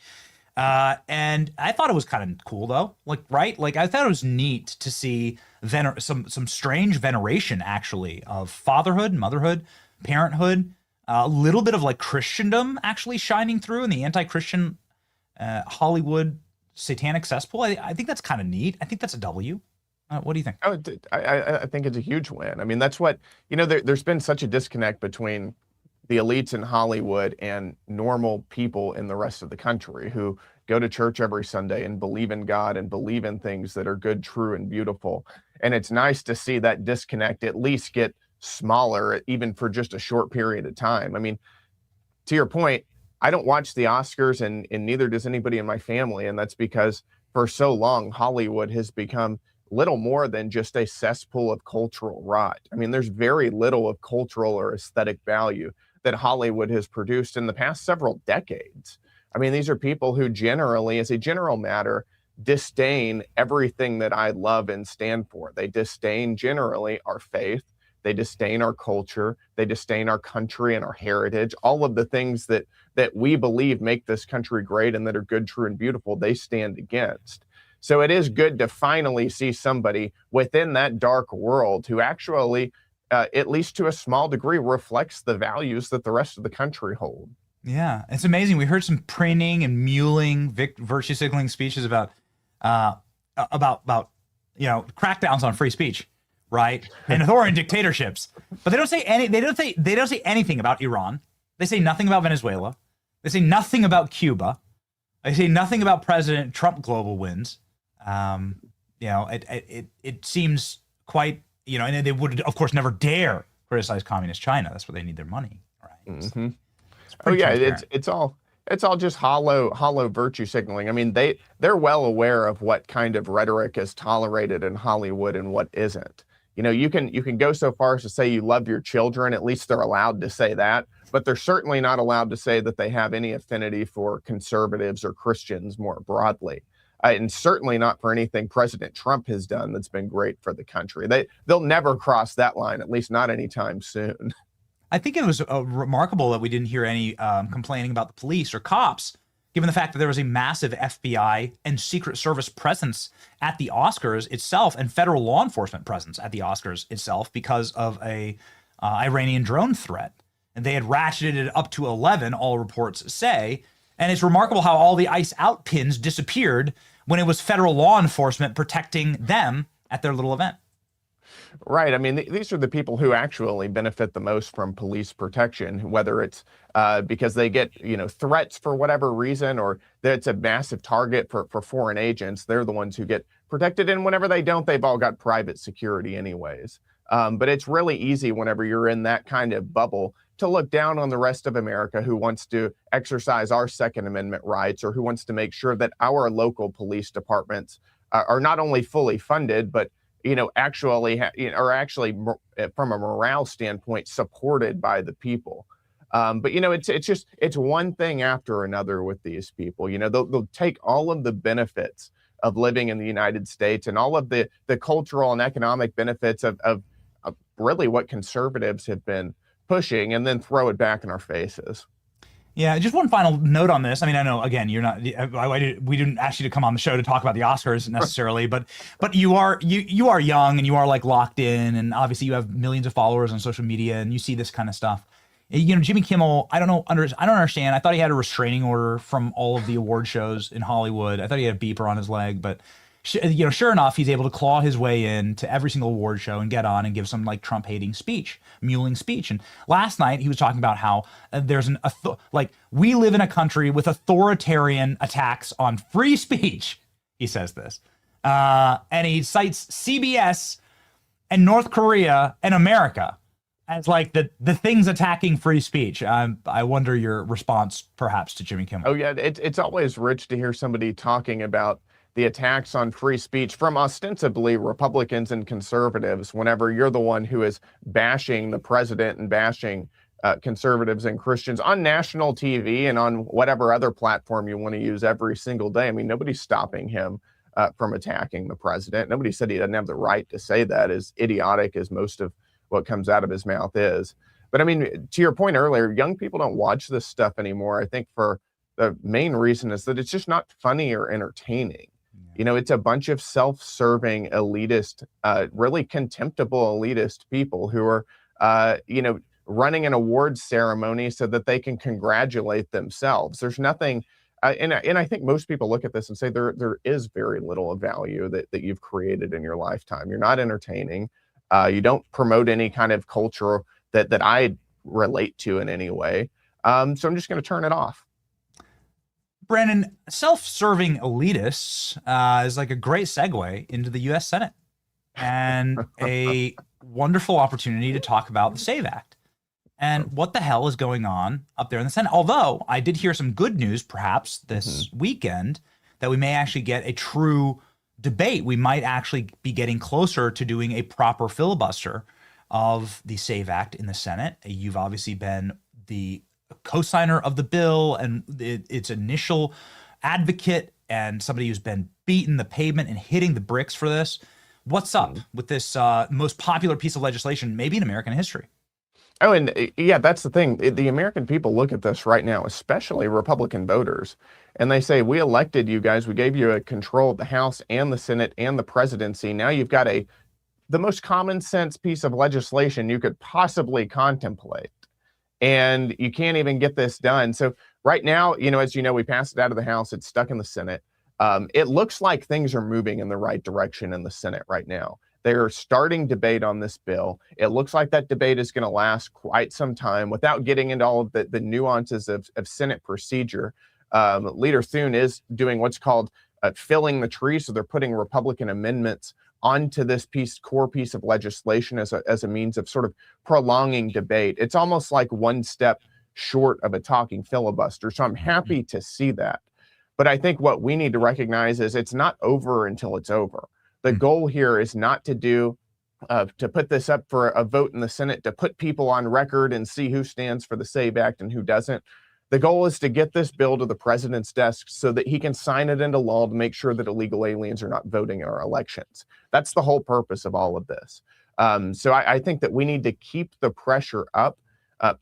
And I thought it was kind of cool though. Like, right? Like I thought it was neat to see some strange veneration actually of fatherhood, motherhood, parenthood, a little bit of like Christendom actually shining through in the anti-Christian Hollywood satanic cesspool. I think that's kind of neat. I think that's a W. What do you think? Oh, I think it's a huge win. I mean, that's what, there's been such a disconnect between the elites in Hollywood and normal people in the rest of the country who go to church every Sunday and believe in God and believe in things that are good, true, and beautiful. And it's nice to see that disconnect at least get smaller, even for just a short period of time. I mean, to your point, I don't watch the Oscars and neither does anybody in my family. And that's because for so long, Hollywood has become little more than just a cesspool of cultural rot. I mean, there's very little of cultural or aesthetic value that Hollywood has produced in the past several decades. I mean, these are people who generally, as a general matter, disdain everything that I love and stand for. They disdain generally our faith. They disdain our culture. They disdain our country and our heritage. All of the things that we believe make this country great and that are good, true, and beautiful, they stand against. So it is good to finally see somebody within that dark world who actually, at least to a small degree, reflects the values that the rest of the country hold. Yeah, it's amazing. We heard some preening and mewling, virtue signaling speeches about crackdowns on free speech, right, and authoritarian dictatorships. But they don't say anything about Iran. They say nothing about Venezuela. They say nothing about Cuba. They say nothing about President Trump global wins. It seems quite, and they would, of course, never dare criticize communist China. That's where they need their money, right? Mm-hmm. Oh yeah, it's all just hollow virtue signaling. I mean, they're well aware of what kind of rhetoric is tolerated in Hollywood and what isn't. You can go so far as to say you love your children. At least they're allowed to say that, but they're certainly not allowed to say that they have any affinity for conservatives or Christians more broadly. And certainly not for anything President Trump has done that's been great for the country. They'll never cross that line, at least not anytime soon. I think it was remarkable that we didn't hear any complaining about the police or cops, given the fact that there was a massive FBI and Secret Service presence at the Oscars itself and federal law enforcement presence at the Oscars itself because of a Iranian drone threat. And they had ratcheted it up to 11, all reports say. And it's remarkable how all the ICE out pins disappeared when it was federal law enforcement protecting them at their little event. Right. I mean, these are the people who actually benefit the most from police protection, whether it's because they get, threats for whatever reason, or that it's a massive target for foreign agents. They're the ones who get protected. And whenever they don't, they've all got private security anyways. But it's really easy whenever you're in that kind of bubble to look down on the rest of America who wants to exercise our Second Amendment rights or who wants to make sure that our local police departments are not only fully funded, but actually from a morale standpoint supported by the people. But it's one thing after another with these people. They'll take all of the benefits of living in the United States and all of the cultural and economic benefits of really what conservatives have been pushing and then throw it back in our faces. Yeah, just one final note on this. I mean, I know, again, you're not. We didn't ask you to come on the show to talk about the Oscars necessarily, but you are young and you are like locked in, and obviously you have millions of followers on social media, and you see this kind of stuff. Jimmy Kimmel, I don't understand. I thought he had a restraining order from all of the award shows in Hollywood. I thought he had a beeper on his leg, but sure enough, he's able to claw his way in to every single award show and get on and give some like Trump-hating speech, mewling speech. And last night he was talking about how there's we live in a country with authoritarian attacks on free speech. He says this, and he cites CBS and North Korea and America as like the things attacking free speech. I wonder your response, perhaps, to Jimmy Kimmel. Oh yeah, it's always rich to hear somebody talking about the attacks on free speech from ostensibly Republicans and conservatives whenever you're the one who is bashing the president and bashing conservatives and Christians on national TV and on whatever other platform you want to use every single day. I mean, nobody's stopping him from attacking the president. Nobody said he doesn't have the right to say that, as idiotic as most of what comes out of his mouth is. But I mean, to your point earlier, young people don't watch this stuff anymore. I think for the main reason is that it's just not funny or entertaining. You know, it's a bunch of self-serving, elitist, really contemptible elitist people who are, you know, running an awards ceremony so that they can congratulate themselves. There's nothing, and I think most people look at this and say there is very little of value that you've created in your lifetime. You're not entertaining. You don't promote any kind of culture that I relate to in any way. So I'm just going to turn it off. Brandon, self-serving elitists is like a great segue into the U.S. Senate and a wonderful opportunity to talk about the SAVE Act and what the hell is going on up there in the Senate. Although I did hear some good news, perhaps this weekend, that we may actually get a true debate. We might actually be getting closer to doing a proper filibuster of the SAVE Act in the Senate. You've obviously been the co-signer of the bill and its initial advocate and somebody who's been beating the pavement and hitting the bricks for this. What's up with this most popular piece of legislation, maybe in American history? Oh, and yeah, that's the thing. The American people look at this right now, especially Republican voters, and they say, we elected you guys. We gave you a control of the House and the Senate and the presidency. Now you've got the most common sense piece of legislation you could possibly contemplate. And you can't even get this done. So right now, you know, as you know, we passed it out of the House. It's stuck in the Senate. It looks like things are moving in the right direction in the Senate right now. They're starting debate on this bill. It looks like that debate is going to last quite some time without getting into all of the nuances of Senate procedure. Leader Thune is doing what's called filling the tree. So they're putting Republican amendments onto this core piece of legislation as a means of sort of prolonging debate. It's almost like one step short of a talking filibuster. So I'm happy to see that. But I think what we need to recognize is it's not over until it's over. The goal here is not to put this up for a vote in the Senate, to put people on record and see who stands for the SAVE Act and who doesn't. The goal is to get this bill to the president's desk so that he can sign it into law to make sure that illegal aliens are not voting in our elections. That's the whole purpose of all of this. So I think that we need to keep the pressure up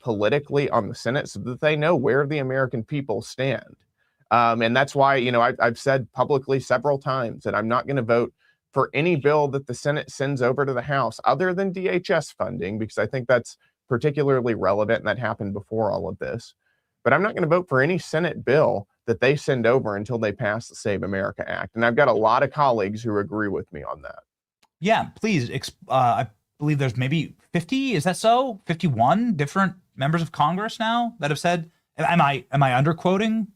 politically on the Senate so that they know where the American people stand. And that's why, you know, I've said publicly several times that I'm not going to vote for any bill that the Senate sends over to the House other than DHS funding, because I think that's particularly relevant and that happened before all of this. But I'm not going to vote for any Senate bill that they send over until they pass the Save America Act. And I've got a lot of colleagues who agree with me on that. Yeah, please. I believe there's maybe 50, is that so? 51 different members of Congress now that have said, am I underquoting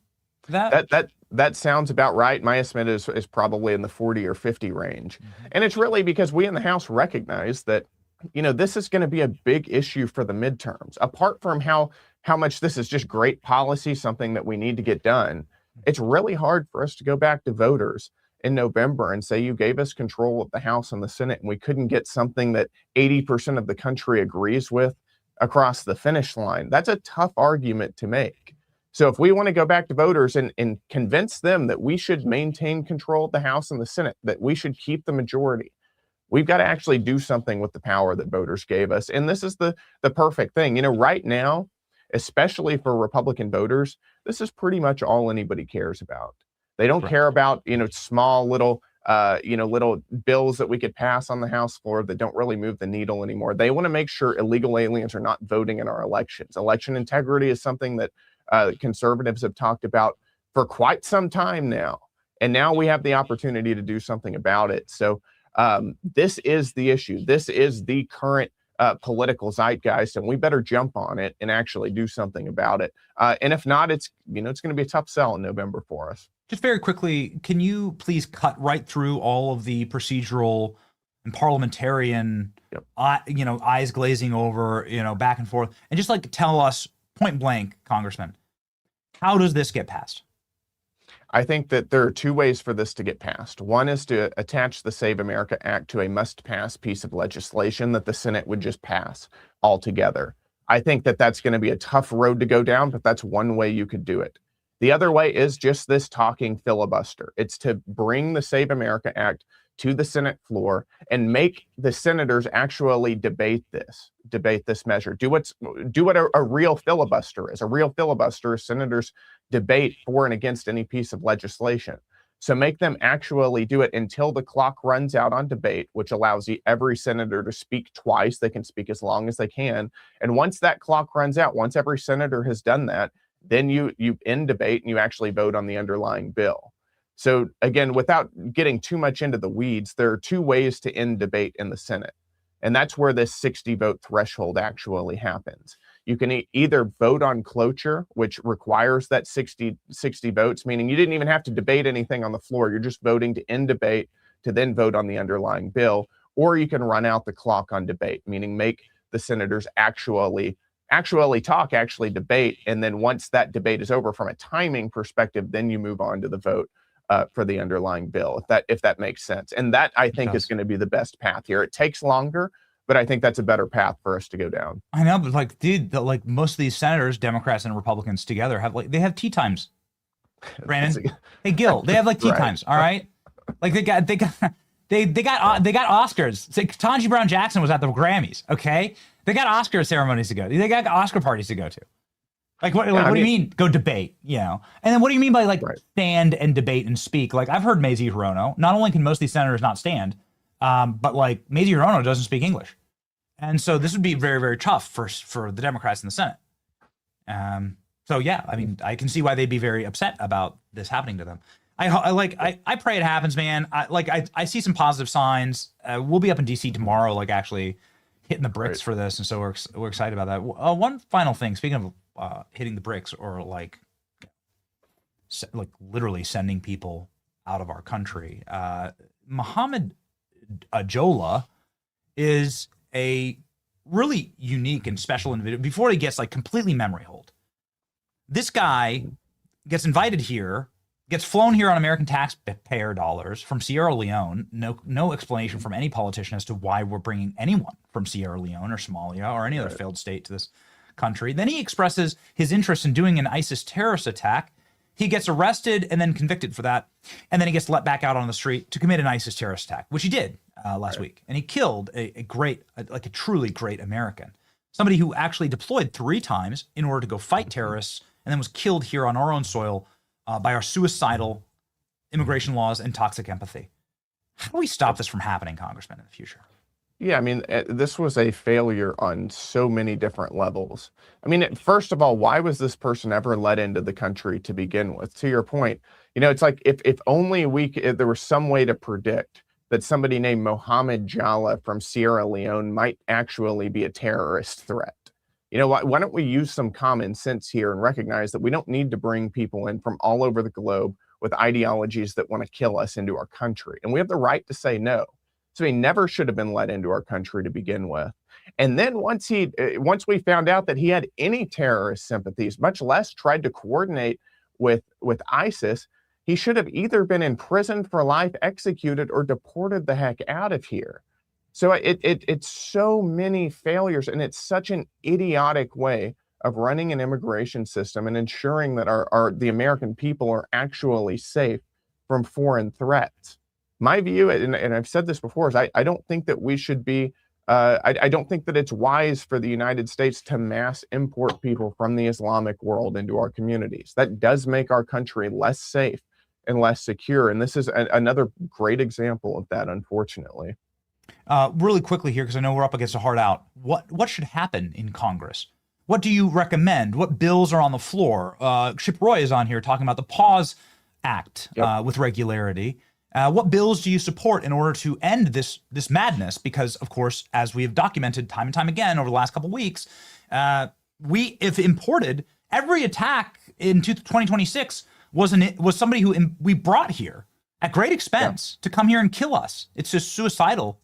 that? That sounds about right. My estimate is probably in the 40 or 50 range. And it's really because we in the House recognize that, you know, this is going to be a big issue for the midterms. Apart from how much this is just great policy, something that we need to get done, it's really hard for us to go back to voters in November and say, you gave us control of the House and the Senate, and we couldn't get something that 80% of the country agrees with across the finish line. That's a tough argument to make. So if we want to go back to voters and convince them that we should maintain control of the House and the Senate, that we should keep the majority, we've got to actually do something with the power that voters gave us. And this is the perfect thing. You know, right now, especially for Republican voters, this is pretty much all anybody cares about. They don't care about, you know, small little bills that we could pass on the House floor that don't really move the needle anymore. They want to make sure illegal aliens are not voting in our elections. Election integrity is something that conservatives have talked about for quite some time now. And now we have the opportunity to do something about it. So this is the issue. This is the current political zeitgeist, and we better jump on it and actually do something about it. And if not, it's going to be a tough sell in November for us. Just very quickly, can you please cut right through all of the procedural and parliamentarian, eyes glazing over, back and forth, and just like tell us point blank, Congressman, how does this get passed? I think that there are two ways for this to get passed. One is to attach the Save America Act to a must-pass piece of legislation that the Senate would just pass altogether. I think that that's going to be a tough road to go down, but that's one way you could do it. The other way is just this talking filibuster. It's to bring the Save America Act to the Senate floor and make the senators actually debate this measure. Do what a real filibuster is. A real filibuster is senators debate for and against any piece of legislation. So make them actually do it until the clock runs out on debate, which allows every senator to speak twice. They can speak as long as they can. And once that clock runs out, once every senator has done that, then you end debate and you actually vote on the underlying bill. So again, without getting too much into the weeds, there are two ways to end debate in the Senate. And that's where this 60 vote threshold actually happens. You can either vote on cloture, which requires that 60 votes, meaning you didn't even have to debate anything on the floor. You're just voting to end debate to then vote on the underlying bill. Or you can run out the clock on debate, meaning make the senators actually talk, actually debate. And then once that debate is over from a timing perspective, then you move on to the vote for the underlying bill, if that makes sense. And that, I think, is going to be the best path here. It takes longer, but I think that's a better path for us to go down. I know, but like, dude, like most of these senators, Democrats and Republicans together they have tea times. Brandon, hey Gill, they have like tea times. All right, like they got Oscars. Like, Ketanji Brown Jackson was at the Grammys. Okay, they got Oscar ceremonies to go to. They got Oscar parties to go to. Like what? What do you mean? Go debate, And then what do you mean by like stand and debate and speak? Like I've heard Mazie Hirono. Not only can most of these senators not stand, but like Mazie Hirono doesn't speak English, and so this would be very, very tough for the Democrats in the Senate. So yeah, I mean, I can see why they'd be very upset about this happening to them. I pray it happens, man. I see some positive signs. We'll be up in DC tomorrow, like actually hitting the bricks for this, and so we're excited about that. One final thing, speaking of hitting the bricks, or like literally sending people out of our country. Mohammed Ajola is a really unique and special individual. Before he gets like completely memory hold, this guy gets invited here, gets flown here on American taxpayer dollars from Sierra Leone. No explanation from any politician as to why we're bringing anyone from Sierra Leone or Somalia or any other failed state to this country. Then he expresses his interest in doing an ISIS terrorist attack. He gets arrested and then convicted for that. And then he gets let back out on the street to commit an ISIS terrorist attack, which he did last week. And he killed a truly great American, somebody who actually deployed 3 times in order to go fight terrorists and then was killed here on our own soil by our suicidal immigration laws and toxic empathy. How do we stop this from happening, Congressman, in the future? Yeah, I mean, this was a failure on so many different levels. I mean, first of all, why was this person ever let into the country to begin with? To your point, it's like if only there was some way to predict that somebody named Mohammed Jalla from Sierra Leone might actually be a terrorist threat. Why don't we use some common sense here and recognize that we don't need to bring people in from all over the globe with ideologies that want to kill us into our country. And we have the right to say no. So he never should have been let into our country to begin with. And then once we found out that he had any terrorist sympathies, much less tried to coordinate with ISIS, he should have either been imprisoned for life, executed, or deported the heck out of here. So it's so many failures, and it's such an idiotic way of running an immigration system and ensuring that the American people are actually safe from foreign threats. My view, and I've said this before, is I don't think that we should be, I don't think that it's wise for the United States to mass import people from the Islamic world into our communities. That does make our country less safe and less secure. And this is another great example of that, unfortunately. Really quickly here, because I know we're up against a hard out. What should happen in Congress? What do you recommend? What bills are on the floor? Chip Roy is on here talking about the PAUSE Act with regularity. What bills do you support in order to end this madness? Because, of course, as we have documented time and time again over the last couple of weeks, if imported, every attack in 2026 was somebody who we brought here at great expense to come here and kill us. It's just suicidal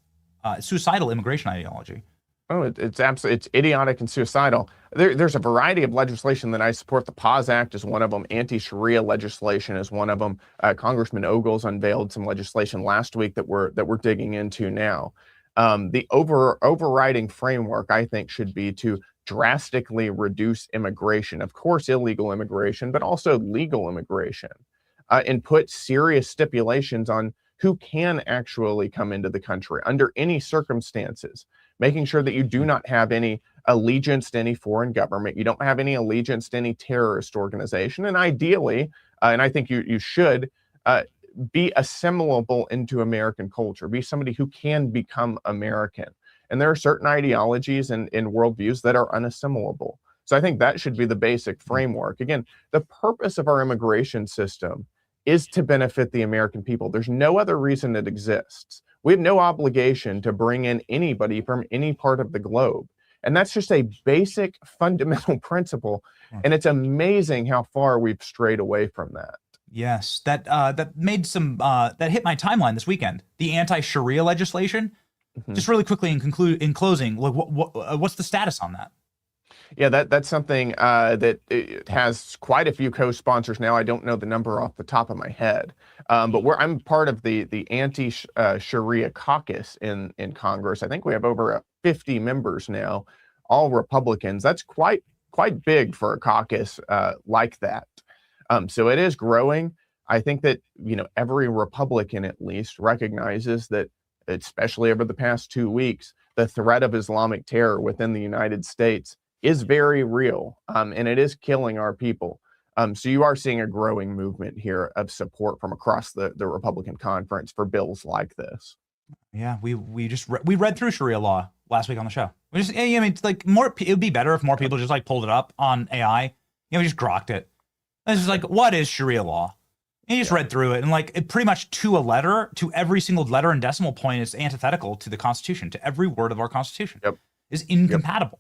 immigration ideology. Oh, it's idiotic and suicidal. There's a variety of legislation that I support. The PAUSE Act is one of them. Anti-Sharia legislation is one of them. Congressman Ogles unveiled some legislation last week that we're digging into now. The overriding framework, I think, should be to drastically reduce immigration. Of course, illegal immigration, but also legal immigration, and put serious stipulations on who can actually come into the country under any circumstances, making sure that you do not have any allegiance to any foreign government, you don't have any allegiance to any terrorist organization, and ideally, and I think you should be assimilable into American culture, be somebody who can become American. And there are certain ideologies and worldviews that are unassimilable. So I think that should be the basic framework. Again, the purpose of our immigration system is to benefit the American people. There's no other reason it exists. We have no obligation to bring in anybody from any part of the globe. And that's just a basic fundamental principle. And it's amazing how far we've strayed away from that. Yes, that made some that hit my timeline this weekend. The anti-Sharia legislation. Just really quickly in closing, what's the status on that? Yeah, that's something that it has quite a few co-sponsors now. I don't know the number off the top of my head, but I'm part of the anti-Sharia caucus in Congress. I think we have over 50 members now, all Republicans. That's quite big for a caucus like that. So it is growing. I think that every Republican at least recognizes that, especially over the past 2 weeks, the threat of Islamic terror within the United States is very real, and it is killing our people. So you are seeing a growing movement here of support from across the Republican conference for bills like this. Yeah, we read through Sharia law last week on the show. I mean, it's like it would be better if more people just like pulled it up on AI. We just grokked it. It's just like, what is Sharia law? And you just read through it, and like it pretty much to a letter, to every single letter and decimal point is antithetical to the Constitution, to every word of our Constitution. Is incompatible.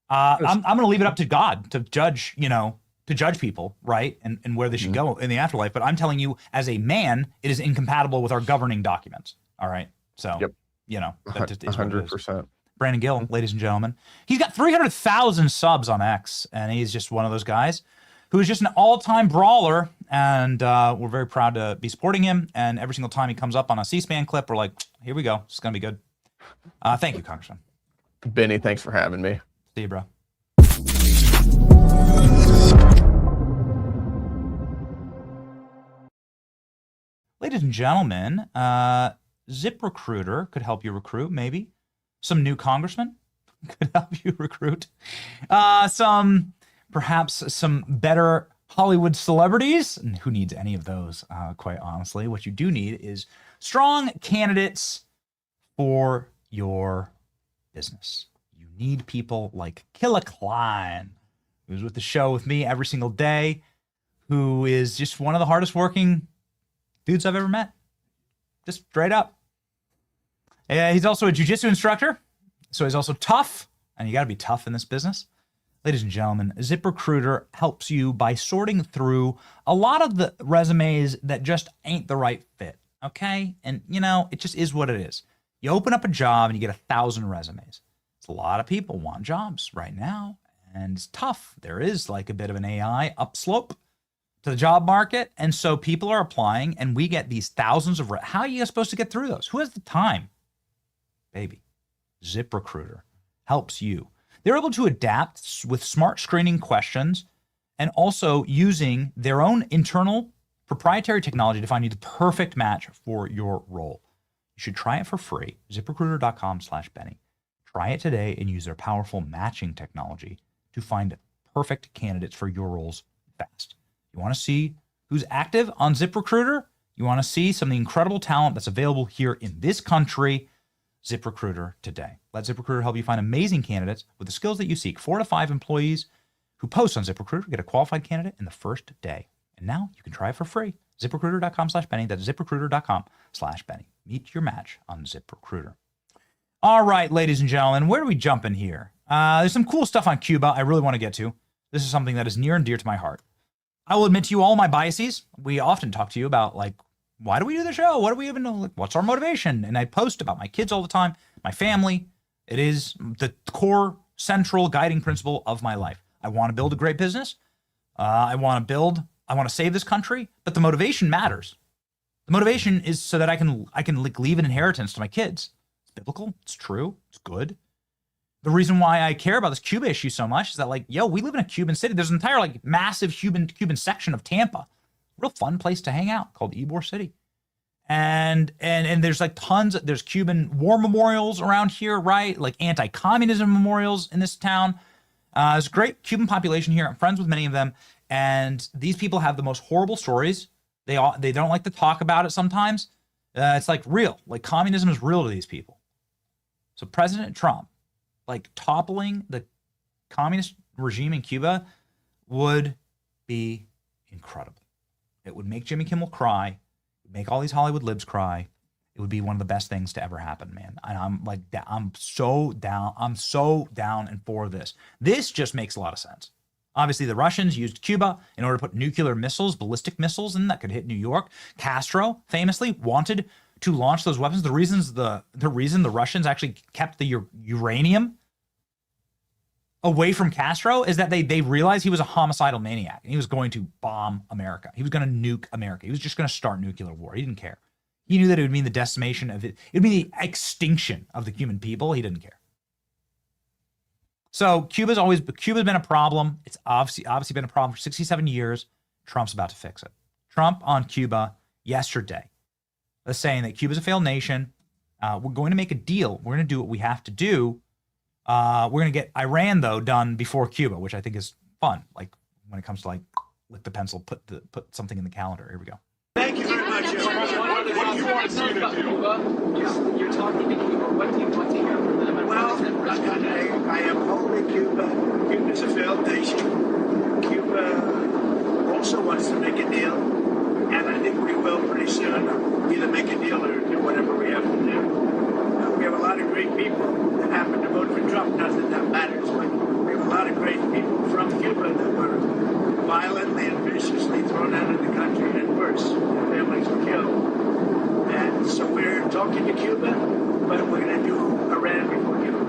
I'm going to leave it up to God to judge, to judge people, right, and where they should go in the afterlife. But I'm telling you, as a man, it is incompatible with our governing documents. All right, so that just is 100%. Brandon Gill, ladies and gentlemen, he's got 300,000 subs on X, and he's just one of those guys who is just an all-time brawler, and we're very proud to be supporting him. And every single time he comes up on a C-SPAN clip, we're like, here we go. It's going to be good. Thank you, Congressman. Benny, thanks for having me. See you, bro. Ladies and gentlemen, ZipRecruiter could help you recruit, maybe. Some new congressmen could help you recruit. Perhaps some better Hollywood celebrities. And who needs any of those, quite honestly? What you do need is strong candidates for your business. You need people like Killa Klein, who's with the show with me every single day, who is just one of the hardest working dudes I've ever met. Just straight up. He's also a jiu-jitsu instructor, so he's also tough, and you got to be tough in this business. Ladies and gentlemen, ZipRecruiter helps you by sorting through a lot of the resumes that just ain't the right fit, okay? And, it just is what it is. You open up a job and you get 1,000 resumes. It's a lot of people want jobs right now, and it's tough. There is like a bit of an AI upslope to the job market, and so people are applying, and we get these thousands of how are you supposed to get through those? Who has the time? Baby, ZipRecruiter helps you. They're able to adapt with smart screening questions and also using their own internal proprietary technology to find you the perfect match for your role. You should try it for free. ZipRecruiter.com/Benny. Try it today and use their powerful matching technology to find perfect candidates for your roles fast. You want to see who's active on ZipRecruiter? You want to see some of the incredible talent that's available here in this country? ZipRecruiter today. Let ZipRecruiter help you find amazing candidates with the skills that you seek. 4 to 5 employees who post on ZipRecruiter get a qualified candidate in the first day. And now you can try it for free. ZipRecruiter.com/Benny. That's ZipRecruiter.com/Benny. Meet your match on ZipRecruiter. All right, ladies and gentlemen, where do we jump in here? There's some cool stuff on Cuba I really want to get to. This is something that is near and dear to my heart. I will admit to you all my biases. We often talk to you about, like, why do we do the show? What do we even know? Like, what's our motivation? And I post about my kids all the time, my family. It is the core, central guiding principle of my life. I want to build a great business. I want to save this country, but the motivation matters. The motivation is so that I can like leave an inheritance to my kids. It's biblical. It's true. It's good. The reason why I care about this Cuba issue so much is that, like, we live in a Cuban city. There's an entire, like, massive Cuban section of Tampa. Real fun place to hang out called Ybor City. And there's like there's Cuban war memorials around here, right? Like anti-communism memorials in this town. There's a great Cuban population here. I'm friends with many of them, and these people have the most horrible stories. They don't like to talk about it sometimes. It's like real, like communism is real to these people. So President Trump, like toppling the communist regime in Cuba, would be incredible. It would make Jimmy Kimmel cry. Make all these Hollywood libs cry. It would be one of the best things to ever happen, man. And I'm like, I'm so down and for this. This just makes a lot of sense. Obviously, the Russians used Cuba in order to put nuclear missiles, ballistic missiles in that could hit New York. Castro famously wanted to launch those weapons. The reason the Russians actually kept the uranium away from Castro is that they realized he was a homicidal maniac and he was going to bomb America. He was going to nuke America. He was just going to start nuclear war. He didn't care. He knew that it would mean the decimation of it. It would mean the extinction of the Cuban people. He didn't care. So Cuba's been a problem. It's obviously been a problem for 67 years. Trump's about to fix it. Trump on Cuba yesterday was saying that Cuba's a failed nation. We're going to make a deal. We're going to do what we have to do. We're going to get Iran, though, done before Cuba, which I think is fun. Like when it comes to like lick the pencil, put something in the calendar. Here we go. Thank you very much. What do you want to do? You're talking to Cuba. What do you want to hear from them? Well, I am holding Cuba. Cuba's a failed nation. Cuba also wants to make a deal, and I think we will pretty soon either make a deal or do whatever we have to do. We have a lot of great people that happen to vote for Trump. Not that that matters, but we have a lot of great people from Cuba that were violently and viciously thrown out of the country and worse. Their families were killed. And so we're talking to Cuba, but we're going to do Iran before Cuba.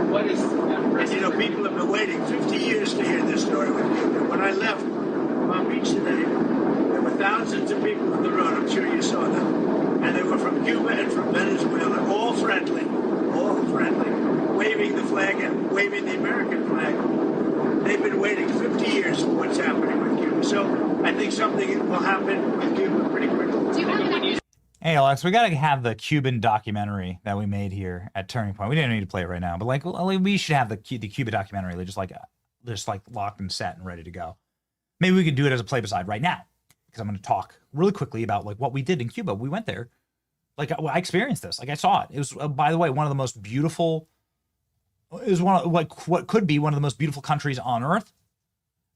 What is that? You know, people have been waiting 50 years to hear this story with Cuba. When I left Palm Beach today, there were thousands of people on the road. I'm sure you saw them. And they were from Cuba and from Venezuela, all friendly, waving the flag and waving the American flag. They've been waiting 50 years for what's happening with Cuba. So I think something will happen with Cuba pretty quickly. Hey, Alex, we got to have the Cuban documentary that we made here at Turning Point. We didn't need to play it right now, but like we should have the Cuba documentary just like locked and set and ready to go. Maybe we could do it as a play beside right now, because I'm going to talk really quickly about like what we did in Cuba. We went there. Like I experienced this. Like I saw it. It was, by the way, one of the most beautiful. It was one of like what could be one of the most beautiful countries on earth.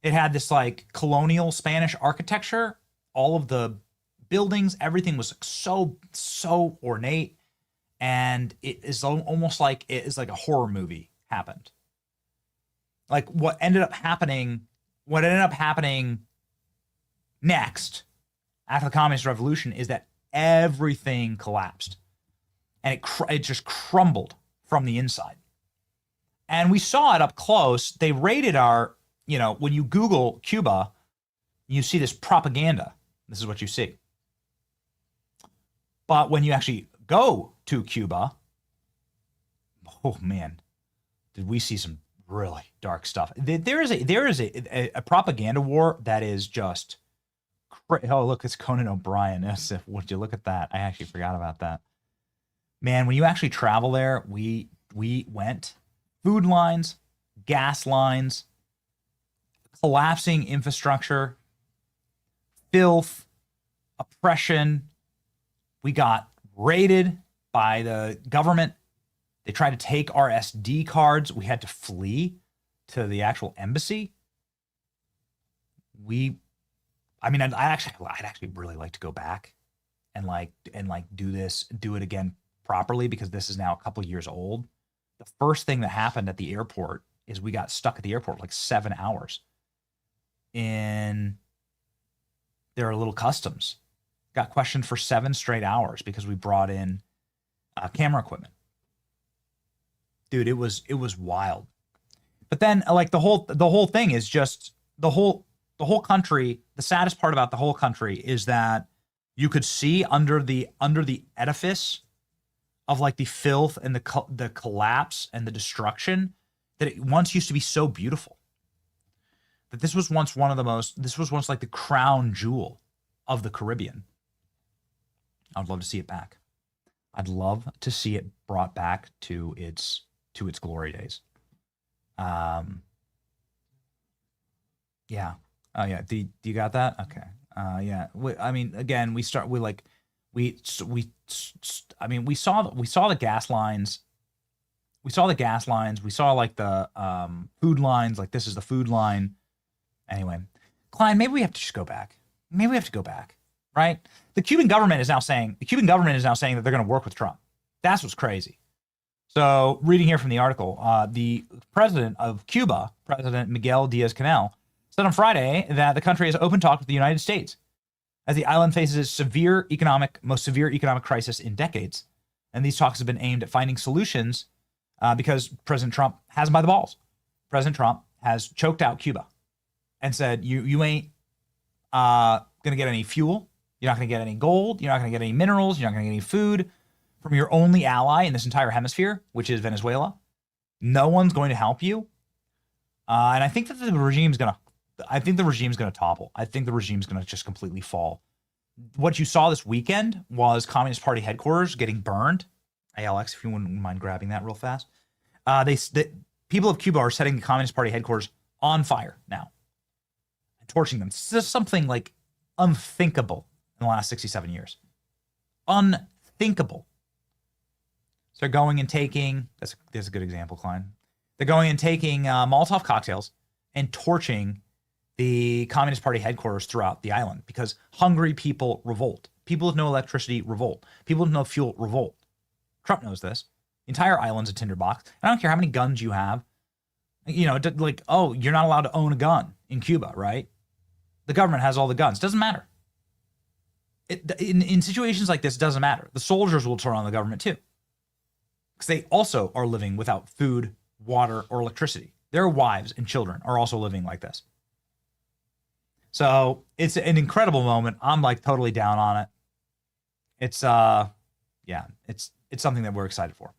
It had this like colonial Spanish architecture. All of the buildings, everything was so ornate, and it is almost like it is like a horror movie happened. Like what ended up happening next after the communist revolution is that everything collapsed, and it just crumbled from the inside. And we saw it up close. They raided our, when you Google Cuba, you see this propaganda. This is what you see. But when you actually go to Cuba, oh man, did we see some really dark stuff. There is a propaganda war that is just, oh, look, it's Conan O'Brien. Would you look at that? I actually forgot about that. Man, when you actually travel there, we went, food lines, gas lines, collapsing infrastructure, filth, oppression. We got raided by the government. They tried to take our SD cards. We had to flee to the actual embassy. I'd actually really like to go back and do it again properly, because this is now a couple years old. The first thing that happened at the airport is we got stuck at the airport like 7 hours in their little customs. Got questioned for 7 straight hours because we brought in camera equipment. Dude, it was wild. But then like the whole thing is just the whole country. The saddest part about the whole country is that you could see under the edifice of like the filth and the collapse and the destruction, that it once used to be so beautiful. That this was once like the crown jewel of the Caribbean. I would love to see it back. I'd love to see it brought back to its glory days. Yeah. Oh yeah. Do you got that? Okay. Yeah. I mean, again, we saw the gas lines. We saw the gas lines. We saw like the food lines. Like this is the food line. Anyway, Klein, maybe we have to just go back. Maybe we have to go back, right? The Cuban government is now saying that they're going to work with Trump. That's what's crazy. So, reading here from the article, the president of Cuba, President Miguel Diaz-Canel, said on Friday that the country has open talk with the United States as the island faces its most severe economic crisis in decades. And these talks have been aimed at finding solutions because President Trump has them by the balls. President Trump has choked out Cuba and said, you ain't going to get any fuel. You're not going to get any gold. You're not going to get any minerals. You're not going to get any food from your only ally in this entire hemisphere, which is Venezuela. No one's going to help you. And I think that the regime's going to topple. I think the regime's going to just completely fall. What you saw this weekend was Communist Party headquarters getting burned. ALX, if you wouldn't mind grabbing that real fast. The people of Cuba are setting the Communist Party headquarters on fire now and torching them. This is something like unthinkable in the last 67 years. Unthinkable. So they're going and taking, that's a good example, Klein. They're going and taking Molotov cocktails and torching the Communist Party headquarters throughout the island because hungry people revolt. People with no electricity revolt. People with no fuel revolt. Trump knows this. The entire island's a tinderbox. I don't care how many guns you have. You know, like, oh, you're not allowed to own a gun in Cuba, right? The government has all the guns. Doesn't matter. In situations like this, it doesn't matter. The soldiers will turn on the government too. Because they also are living without food, water, or electricity. Their wives and children are also living like this. So it's an incredible moment. I'm like totally down on it. It's something that we're excited for.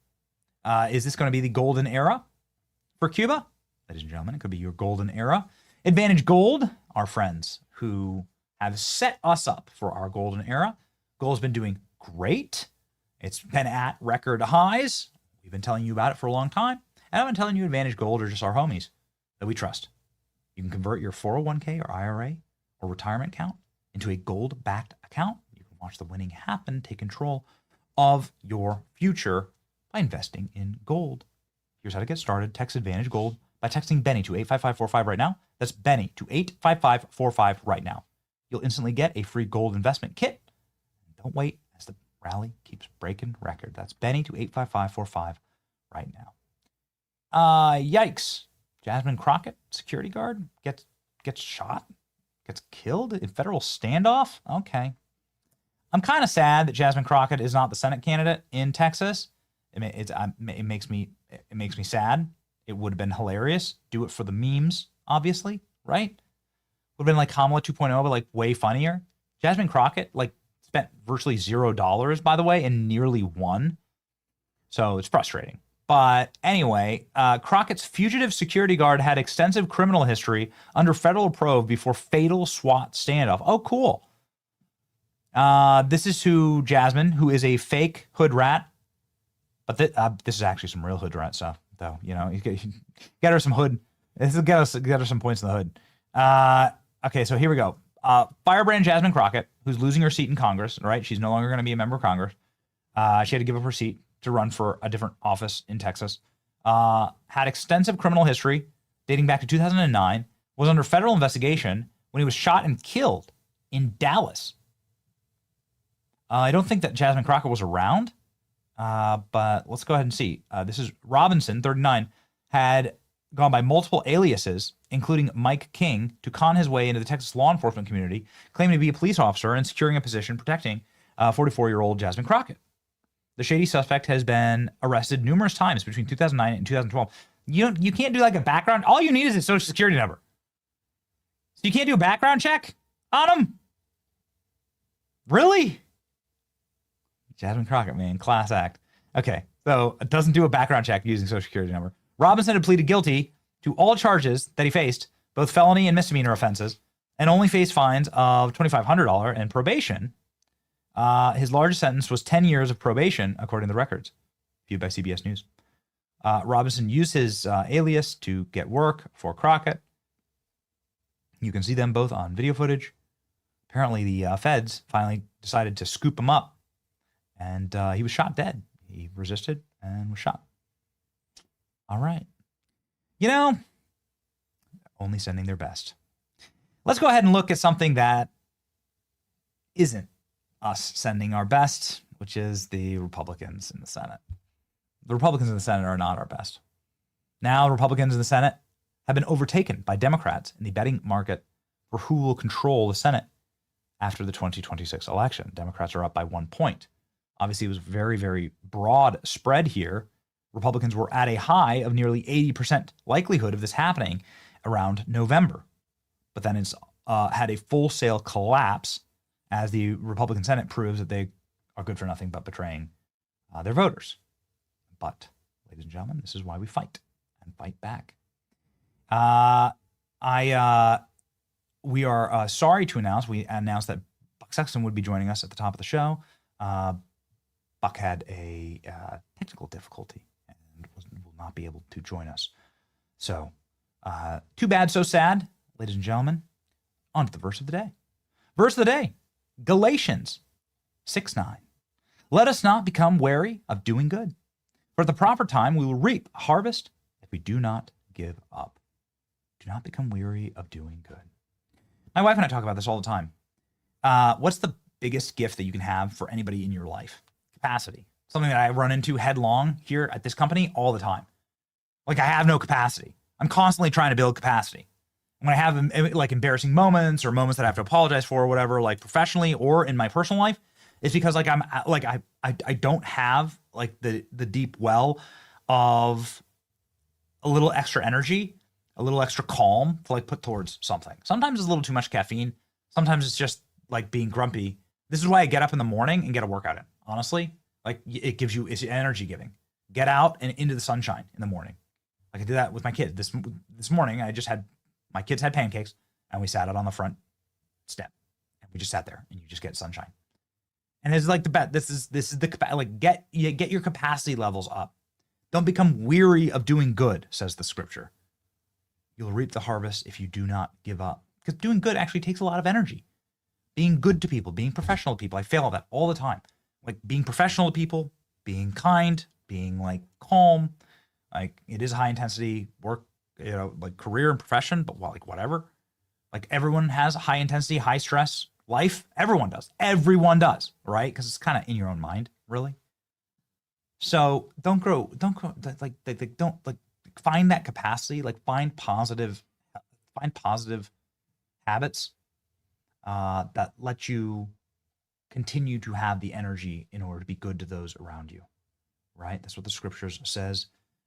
Is this going to be the golden era for Cuba? Ladies and gentlemen, it could be your golden era. Advantage Gold, our friends who have set us up for our golden era. Gold's been doing great. It's been at record highs. We've been telling you about it for a long time. And I've been telling you Advantage Gold are just our homies that we trust. You can convert your 401k or IRA or retirement account into a gold-backed account. You can watch the winning happen, take control of your future by investing in gold. Here's how to get started. Text Advantage Gold by texting Benny to 85545 right now. That's Benny to 85545 right now. You'll instantly get a free gold investment kit. Don't wait as the rally keeps breaking record. That's Benny to 85545 right now. Yikes. Jasmine Crockett, security guard, gets shot, gets killed in federal standoff. Okay. I'm kind of sad that Jasmine Crockett is not the Senate candidate in Texas. It makes me sad. It would have been hilarious. Do it for the memes, obviously, right? Would have been like Kamala 2.0, but like way funnier. Jasmine Crockett like spent virtually $0, by the way, and nearly won. So it's frustrating. But anyway, Crockett's fugitive security guard had extensive criminal history under federal probe before fatal SWAT standoff. Oh, cool. This is Jasmine, who is a fake hood rat. But this is actually some real hood rat stuff, though. You know, you get her some hood. This will get her some points in the hood. Okay, so here we go. Firebrand Jasmine Crockett, who's losing her seat in Congress, right? She's no longer going to be a member of Congress. She had to give up her seat to run for a different office in Texas. Had extensive criminal history dating back to 2009. Was under federal investigation when he was shot and killed in Dallas. I don't think that Jasmine Crockett was around, but let's go ahead and see. This is Robinson, 39, had gone by multiple aliases, including Mike King, to con his way into the Texas law enforcement community, claiming to be a police officer and securing a position protecting 44-year-old Jasmine Crockett. The shady suspect has been arrested numerous times between 2009 and 2012. You can't do like a background. All you need is a social security number. So you can't do a background check on him? Really? Jasmine Crockett, man, class act. Okay, so it doesn't do a background check using social security number. Robinson had pleaded guilty to all charges that he faced, both felony and misdemeanor offenses, and only faced fines of $2,500 and probation. His largest sentence was 10 years of probation, according to the records, viewed by CBS News. Robinson used his alias to get work for Crockett. You can see them both on video footage. Apparently, the feds finally decided to scoop him up, and he was shot dead. He resisted and was shot. All right. You know, only sending their best. Let's go ahead and look at something that isn't us sending our best, which is the Republicans in the Senate. The Republicans in the Senate are not our best. Now, Republicans in the Senate have been overtaken by Democrats in the betting market for who will control the Senate after the 2026 election. Democrats are up by 1 point. Obviously, it was very, very broad spread here. Republicans were at a high of nearly 80% likelihood of this happening around November. But then it's had a full-scale collapse as the Republican Senate proves that they are good for nothing but betraying their voters. But, ladies and gentlemen, this is why we fight and fight back. We are sorry to announce, we announced that Buck Sexton would be joining us at the top of the show. Buck had a technical difficulty and will not be able to join us. So, too bad, so sad. Ladies and gentlemen, on to the verse of the day. Verse of the day, Galatians 6:9. Let us not become weary of doing good, for at the proper time we will reap a harvest if we do not give up. Do not become weary of doing good. My wife and I talk about this all the time. What's the biggest gift that you can have for anybody in your life? Capacity. Something that I run into headlong here at this company all the time. Like, I have no capacity. I'm constantly trying to build capacity. When I have like embarrassing moments or moments that I have to apologize for or whatever, like professionally or in my personal life, it's because like I don't have like the deep well of a little extra energy, a little extra calm to like put towards something. Sometimes it's a little too much caffeine. Sometimes it's just like being grumpy. This is why I get up in the morning and get a workout in. Honestly, like it gives you, it's energy giving. Get out and into the sunshine in the morning. Like I did that with my kids this morning. My kids had pancakes and we sat out on the front step and we just sat there and you just get sunshine. And it's like this is the like get your capacity levels up. Don't become weary of doing good, says the scripture. You'll reap the harvest if you do not give up. Because doing good actually takes a lot of energy. Being good to people, being professional to people. I fail at that all the time. Like being professional to people, being kind, being like calm. Like it is high intensity work, you know, like career and profession, but like whatever. Like everyone has a high intensity, high stress life. Everyone does, right? Because it's kind of in your own mind, really. So don't find that capacity, like find positive habits that let you continue to have the energy in order to be good to those around you, right? That's what the scriptures says.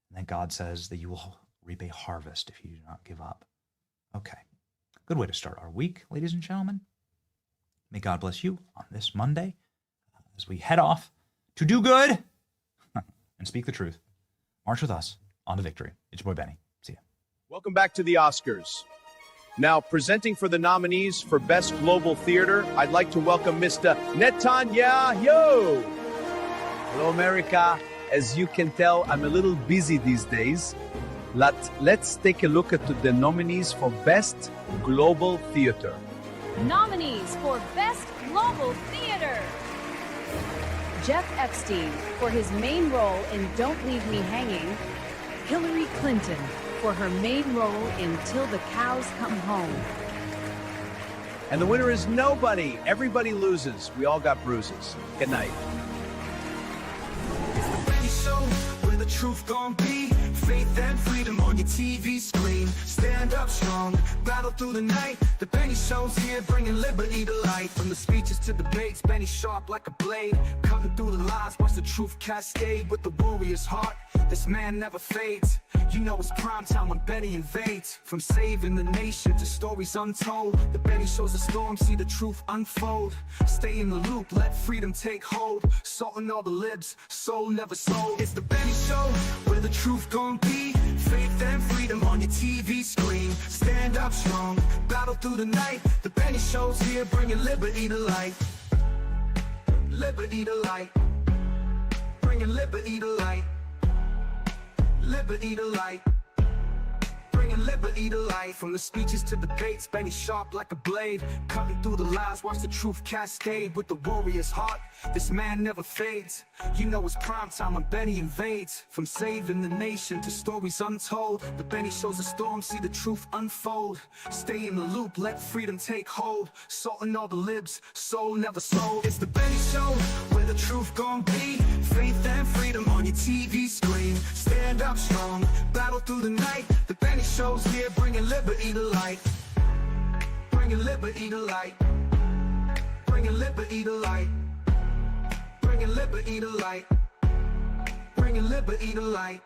And then God says that you will reap a harvest if you do not give up. Okay. Good way to start our week, ladies and gentlemen. May God bless you on this Monday as we head off to do good and speak the truth. March with us on to victory. It's your boy Benny. See ya. Welcome back to the Oscars. Now, presenting for the nominees for Best Global Theater, I'd like to welcome Mr. Netanyahu. Hello, America. As you can tell, I'm a little busy these days. Let's take a look at the nominees for Best Global Theater. Nominees for Best Global Theater. Jeff Epstein for his main role in Don't Leave Me Hanging. Hillary Clinton for her main role in Till the Cows Come Home. And the winner is nobody. Everybody loses. We all got bruises. Good night. Where the truth gon' be, faith and freedom on your TV screen. Stand up strong, battle through the night. The Benny Show's here, bringing liberty to light. From the speeches to debates, Benny sharp like a blade. Cutting through the lies, watch the truth cascade. With the warrior's heart, this man never fades. You know it's prime time when Benny invades. From saving the nation to stories untold, the Benny Show's a storm, see the truth unfold. Stay in the loop, let freedom take hold. Salting all the libs, soul never sold. It's the Benny Show, where the truth gon' be. Faith and freedom on your TV screen. Stand up strong, battle through the night. The Benny Show's here, bringing liberty to light. liberty to light. Bringing liberty to light. Liberty to light. Bringing liberty to light. From the speeches to debates, Benny sharp like a blade, cutting through the lies, watch the truth cascade. With the warrior's heart, this man never fades. You know it's prime time when Benny invades. From saving the nation to stories untold, the Benny shows a storm, see the truth unfold. Stay in the loop, let freedom take hold. Salt in all the libs, soul never sold. It's the Benny Show, where the truth gon' be. Faith and freedom on your TV screen. Stand up strong, battle through the night. The Benny Show's here, bringing liberty to light. Bringing liberty to light. Bringing liberty to light. Bringing liberty to light. Bringing liberty to light.